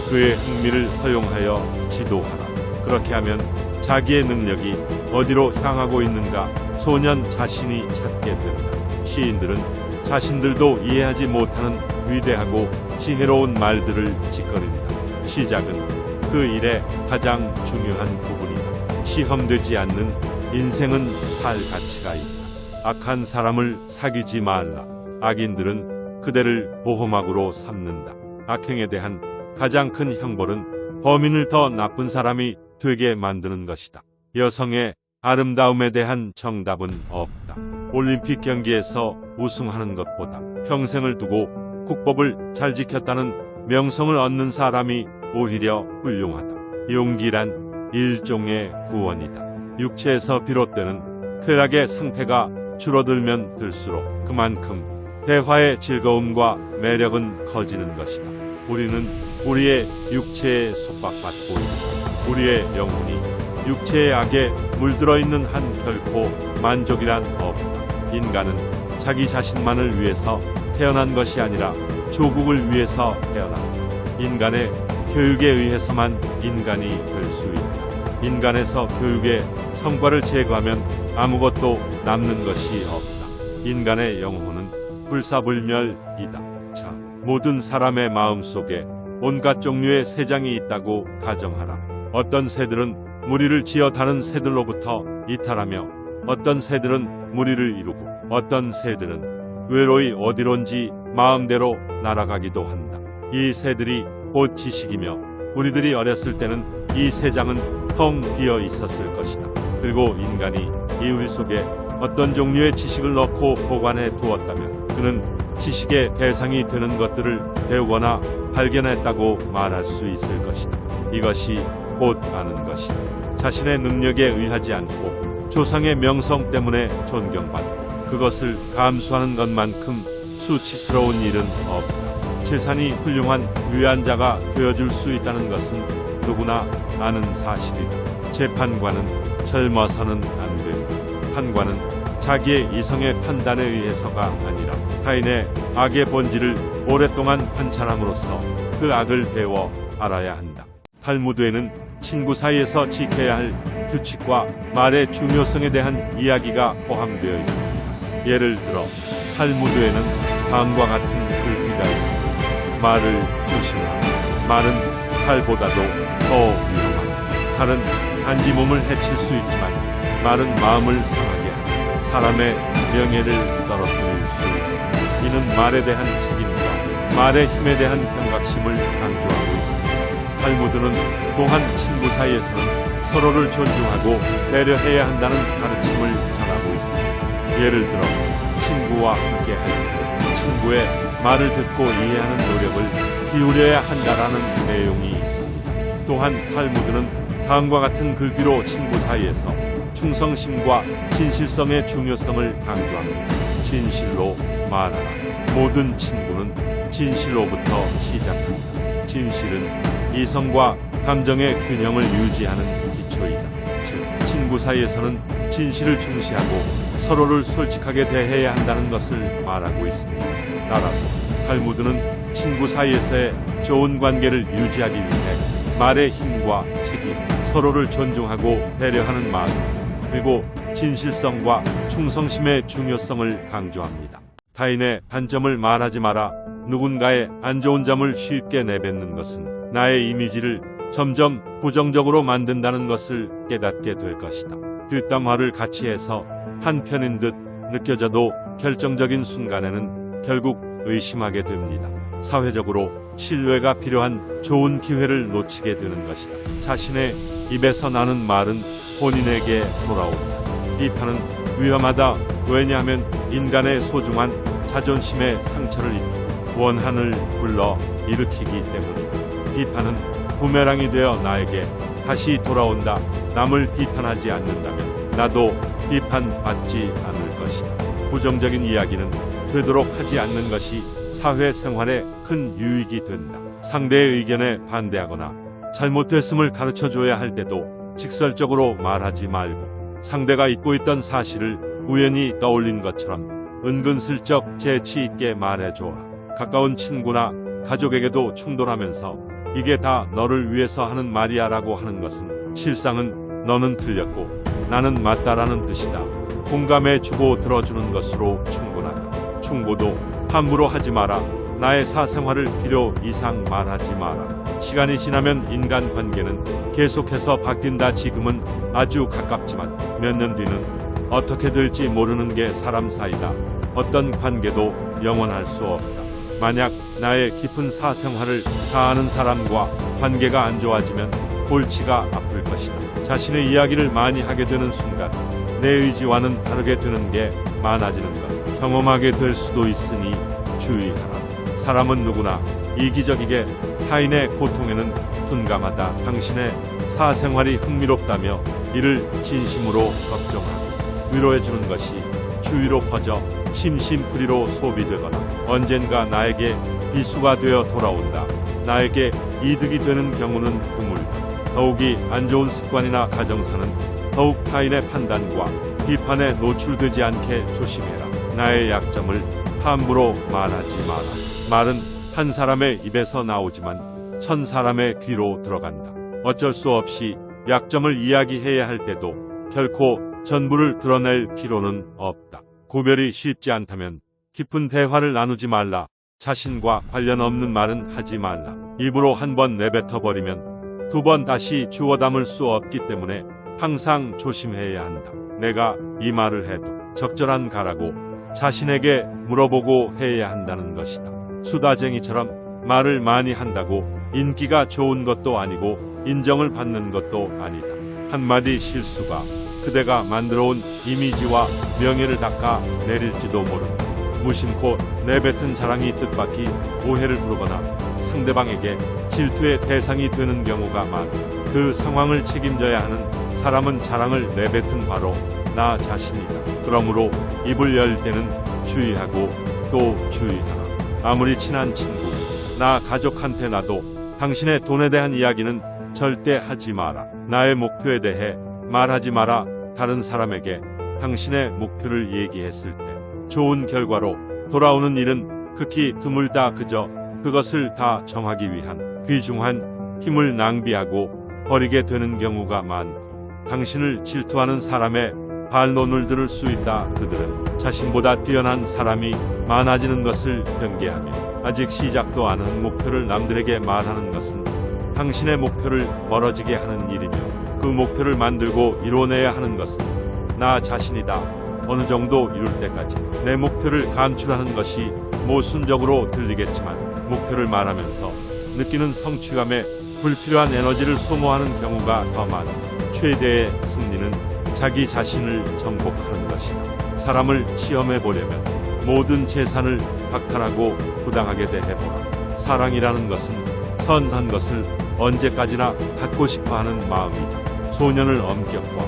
그의 흥미를 허용하여 지도하라. 그렇게 하면 자기의 능력이 어디로 향하고 있는가 소년 자신이 찾게 된다. 시인들은 자신들도 이해하지 못하는 위대하고 지혜로운 말들을 짓거린다. 시작은 그 일의 가장 중요한 부분이다. 시험되지 않는 인생은 살 가치가 있다. 악한 사람을 사귀지 말라. 악인들은 그대를 보호막으로 삼는다. 악행에 대한 가장 큰 형벌은 범인을 더 나쁜 사람이 되게 만드는 것이다. 여성의 아름다움에 대한 정답은 없다. 올림픽 경기에서 우승하는 것보다 평생을 두고 국법을 잘 지켰다는 명성을 얻는 사람이 오히려 훌륭하다. 용기란 일종의 구원이다. 육체에서 비롯되는 쾌락의 상태가 줄어들면 들수록 그만큼 대화의 즐거움과 매력은 커지는 것이다. 우리는 우리의 육체에 속박받고 있다. 우리의 영혼이 육체의 악에 물들어 있는 한 결코 만족이란 없다. 인간은 자기 자신만을 위해서 태어난 것이 아니라 조국을 위해서 태어난다. 인간의 교육에 의해서만 인간이 될 수 있다. 인간에서 교육의 성과를 제거하면 아무것도 남는 것이 없다. 인간의 영혼은 불사불멸이다. 자, 모든 사람의 마음속에 온갖 종류의 새장이 있다고 가정하라. 어떤 새들은 무리를 지어 다른 새들로부터 이탈하며, 어떤 새들은 무리를 이루고, 어떤 새들은 외로이 어디론지 마음대로 날아가기도 한다. 이 새들이 곧 지식이며, 우리들이 어렸을 때는 이 새장은 텅 비어 있었을 것이다. 그리고 인간이 이 우리 속에 어떤 종류의 지식을 넣고 보관해 두었다면 그는 지식의 대상이 되는 것들을 배우거나 발견했다고 말할 수 있을 것이다. 이것이 곧 아는 것이다. 자신의 능력에 의하지 않고 조상의 명성 때문에 존경받고 그것을 감수하는 것만큼 수치스러운 일은 없다. 재산이 훌륭한 위안자가 되어줄 수 있다는 것은 누구나 아는 사실이다. 재판관은 젊어서는 안 된다. 판관은 자기의 이성의 판단에 의해서가 아니라 타인의 악의 본질을 오랫동안 관찰함으로써 그 악을 배워 알아야 한다. 탈무드에는 친구 사이에서 지켜야 할 규칙과 말의 중요성에 대한 이야기가 포함되어 있습니다. 예를 들어 탈무드에는 다음과 같은 글귀가 있습니다. 말을 조심하라. 말은 칼보다도 더 위험하다. 칼은 단지 몸을 해칠 수 있지만 말은 마음을 상하게 하고 사람의 명예를 떨어뜨릴 수 있다. 이는 말에 대한 책임과 말의 힘에 대한 경각심을 강조하고 있습니다. 탈무드는 또한 친구 사이에서는 서로를 존중하고 배려해야 한다는 가르침을 전하고 있습니다. 예를 들어 친구와 함께할 때 친구의 말을 듣고 이해하는 노력을 기울여야 한다라는 내용이 있습니다. 또한 탈무드는 다음과 같은 글귀로 친구 사이에서 충성심과 진실성의 중요성을 강조합니다. 진실로 말하라. 모든 친구는 진실로부터 시작한다. 진실은 이성과 감정의 균형을 유지하는 기초이다. 즉, 친구 사이에서는 진실을 중시하고 서로를 솔직하게 대해야 한다는 것을 말하고 있습니다. 따라서 탈무드는 친구 사이에서의 좋은 관계를 유지하기 위해 말의 힘과 책임, 서로를 존중하고 배려하는 말, 그리고 진실성과 충성심의 중요성을 강조합니다. 타인의 단점을 말하지 마라. 누군가의 안 좋은 점을 쉽게 내뱉는 것은 나의 이미지를 점점 부정적으로 만든다는 것을 깨닫게 될 것이다. 뒷담화를 같이 해서 한편인 듯 느껴져도 결정적인 순간에는 결국 의심하게 됩니다. 사회적으로 신뢰가 필요한 좋은 기회를 놓치게 되는 것이다. 자신의 입에서 나는 말은 본인에게 돌아온다. 비판은 위험하다. 왜냐하면 인간의 소중한 자존심에 상처를 입히고 원한을 불러 일으키기 때문이다. 비판은 부메랑이 되어 나에게 다시 돌아온다. 남을 비판하지 않는다면 나도 비판받지 않을 것이다. 부정적인 이야기는 되도록 하지 않는 것이 사회생활에 큰 유익이 된다. 상대의 의견에 반대하거나 잘못됐음을 가르쳐줘야 할 때도 직설적으로 말하지 말고 상대가 잊고 있던 사실을 우연히 떠올린 것처럼 은근슬쩍 재치 있게 말해줘라. 가까운 친구나 가족에게도 충돌하면서 이게 다 너를 위해서 하는 말이야 라고 하는 것은 실상은 너는 틀렸고 나는 맞다라는 뜻이다. 공감해주고 들어주는 것으로 충분하다. 충고도 함부로 하지 마라. 나의 사생활을 필요 이상 말하지 마라. 시간이 지나면 인간관계는 계속해서 바뀐다. 지금은 아주 가깝지만 몇 년 뒤는 어떻게 될지 모르는 게 사람 사이다. 어떤 관계도 영원할 수 없다. 만약 나의 깊은 사생활을 다 아는 사람과 관계가 안 좋아지면 골치가 아플 것이다. 자신의 이야기를 많이 하게 되는 순간 내 의지와는 다르게 되는 게 많아지는 것 경험하게 될 수도 있으니 주의하라. 사람은 누구나 이기적이게 타인의 고통에는 둔감하다. 당신의 사생활이 흥미롭다며 이를 진심으로 걱정하고 위로해주는 것이 주위로 퍼져 심심풀이로 소비되거나 언젠가 나에게 비수가 되어 돌아온다. 나에게 이득이 되는 경우는 드물다. 더욱이 안 좋은 습관이나 가정사는 더욱 타인의 판단과 비판에 노출되지 않게 조심해라. 나의 약점을 함부로 말하지 마라. 말은 한 사람의 입에서 나오지만 1000사람의 귀로 들어간다. 어쩔 수 없이 약점을 이야기해야 할 때도 결코 전부를 드러낼 필요는 없다. 구별이 쉽지 않다면 깊은 대화를 나누지 말라. 자신과 관련 없는 말은 하지 말라. 입으로 한 번 내뱉어버리면 두 번 다시 주워 담을 수 없기 때문에 항상 조심해야 한다. 내가 이 말을 해도 적절한 가라고 자신에게 물어보고 해야 한다는 것이다. 수다쟁이처럼 말을 많이 한다고 인기가 좋은 것도 아니고 인정을 받는 것도 아니다. 한마디 실수가 그대가 만들어온 이미지와 명예를 닦아 내릴지도 모른다. 무심코 내뱉은 자랑이 뜻밖의 오해를 부르거나 상대방에게 질투의 대상이 되는 경우가 많다. 그 상황을 책임져야 하는 사람은 자랑을 내뱉은 바로 나 자신이다. 그러므로 입을 열 때는 주의하고 또 주의하라. 아무리 친한 친구, 나 가족한테 나도 당신의 돈에 대한 이야기는 절대 하지 마라. 나의 목표에 대해 말하지 마라. 다른 사람에게 당신의 목표를 얘기했을 때 좋은 결과로 돌아오는 일은 극히 드물다. 그저 그것을 다 정하기 위한 귀중한 힘을 낭비하고 버리게 되는 경우가 많고 당신을 질투하는 사람의 반론을 들을 수 있다. 그들은 자신보다 뛰어난 사람이 많아지는 것을 경계하며 아직 시작도 안 한 목표를 남들에게 말하는 것은 당신의 목표를 멀어지게 하는 일이며 그 목표를 만들고 이뤄내야 하는 것은 나 자신이다. 어느 정도 이룰 때까지 내 목표를 감출하는 것이 모순적으로 들리겠지만 목표를 말하면서 느끼는 성취감에 불필요한 에너지를 소모하는 경우가 더 많다. 최대의 승리는 자기 자신을 정복하는 것이다. 사람을 시험해 보려면 모든 재산을 박탈하고 부당하게 대해보라. 사랑이라는 것은 선한 것을 언제까지나 갖고 싶어하는 마음이다. 소년을 엄격과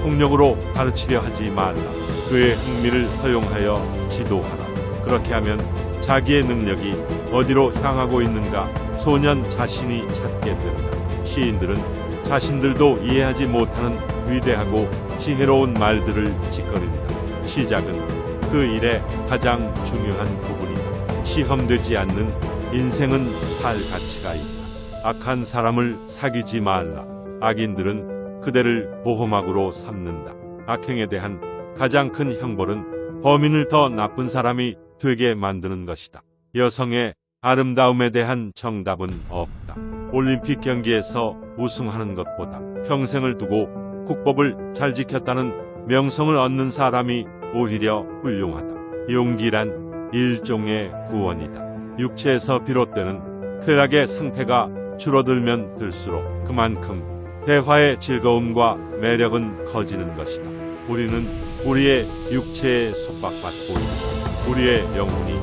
폭력으로 가르치려 하지 말라. 그의 흥미를 허용하여 지도하라. 그렇게 하면 자기의 능력이 어디로 향하고 있는가 소년 자신이 찾게 된다. 시인들은 자신들도 이해하지 못하는 위대하고 지혜로운 말들을 짓거립니다. 시작은 그 일의 가장 중요한 부분이다. 시험되지 않는 인생은 살 가치가 있다. 악한 사람을 사귀지 말라. 악인들은 그대를 보호막으로 삼는다. 악행에 대한 가장 큰 형벌은 범인을 더 나쁜 사람이 되게 만드는 것이다. 여성의 아름다움에 대한 정답은 없다. 올림픽 경기에서 우승하는 것보다 평생을 두고 국법을 잘 지켰다는 명성을 얻는 사람이 오히려 훌륭하다. 용기란 일종의 구원이다. 육체에서 비롯되는 쾌락의 상태가 줄어들면 들수록 그만큼 대화의 즐거움과 매력은 커지는 것이다. 우리는 우리의 육체에 속박받고 있다. 우리의 영혼이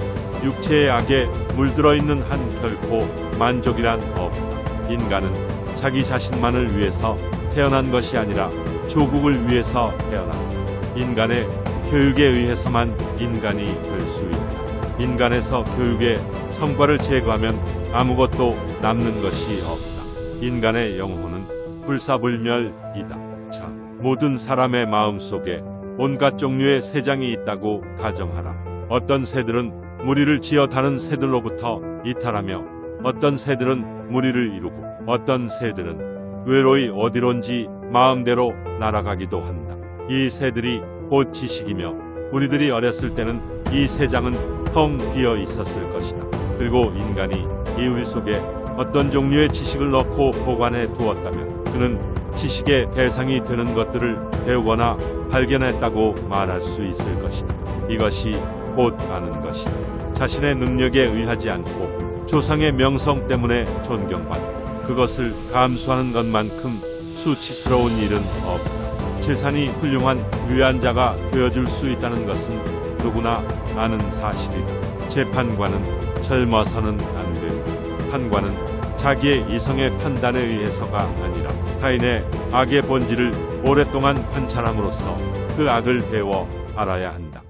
육체의 악에 물들어 있는 한 결코 만족이란 없다. 인간은 자기 자신만을 위해서 태어난 것이 아니라 조국을 위해서 태어난다. 인간의 교육에 의해서만 인간이 될 수 있다. 인간에서 교육의 성과를 제거하면 아무것도 남는 것이 없다. 인간의 영혼은 불사불멸이다. 자, 모든 사람의 마음속에 온갖 종류의 새장이 있다고 가정하라. 어떤 새들은 무리를 지어 다른 새들로부터 이탈하며 어떤 새들은 무리를 이루고 어떤 새들은 외로이 어디론지 마음대로 날아가기도 한다. 이 새들이 곧 지식이며 우리들이 어렸을 때는 이 새장은 텅 비어 있었을 것이다. 그리고 인간이 이 우리 속에 어떤 종류의 지식을 넣고 보관해 두었다면 그는 지식의 대상이 되는 것들을 배우거나 발견했다고 말할 수 있을 것이다. 이것이 곧 아는 것이다. 자신의 능력에 의하지 않고 조상의 명성 때문에 존경받고 그것을 감수하는 것만큼 수치스러운 일은 없다. 재산이 훌륭한 위안자가 되어줄 수 있다는 것은 누구나 아는 사실이다. 재판관은 젊어서는 안 된다. 판관은 자기의 이성의 판단에 의해서가 아니라 타인의 악의 본질을 오랫동안 관찰함으로써 그 악을 배워 알아야 한다.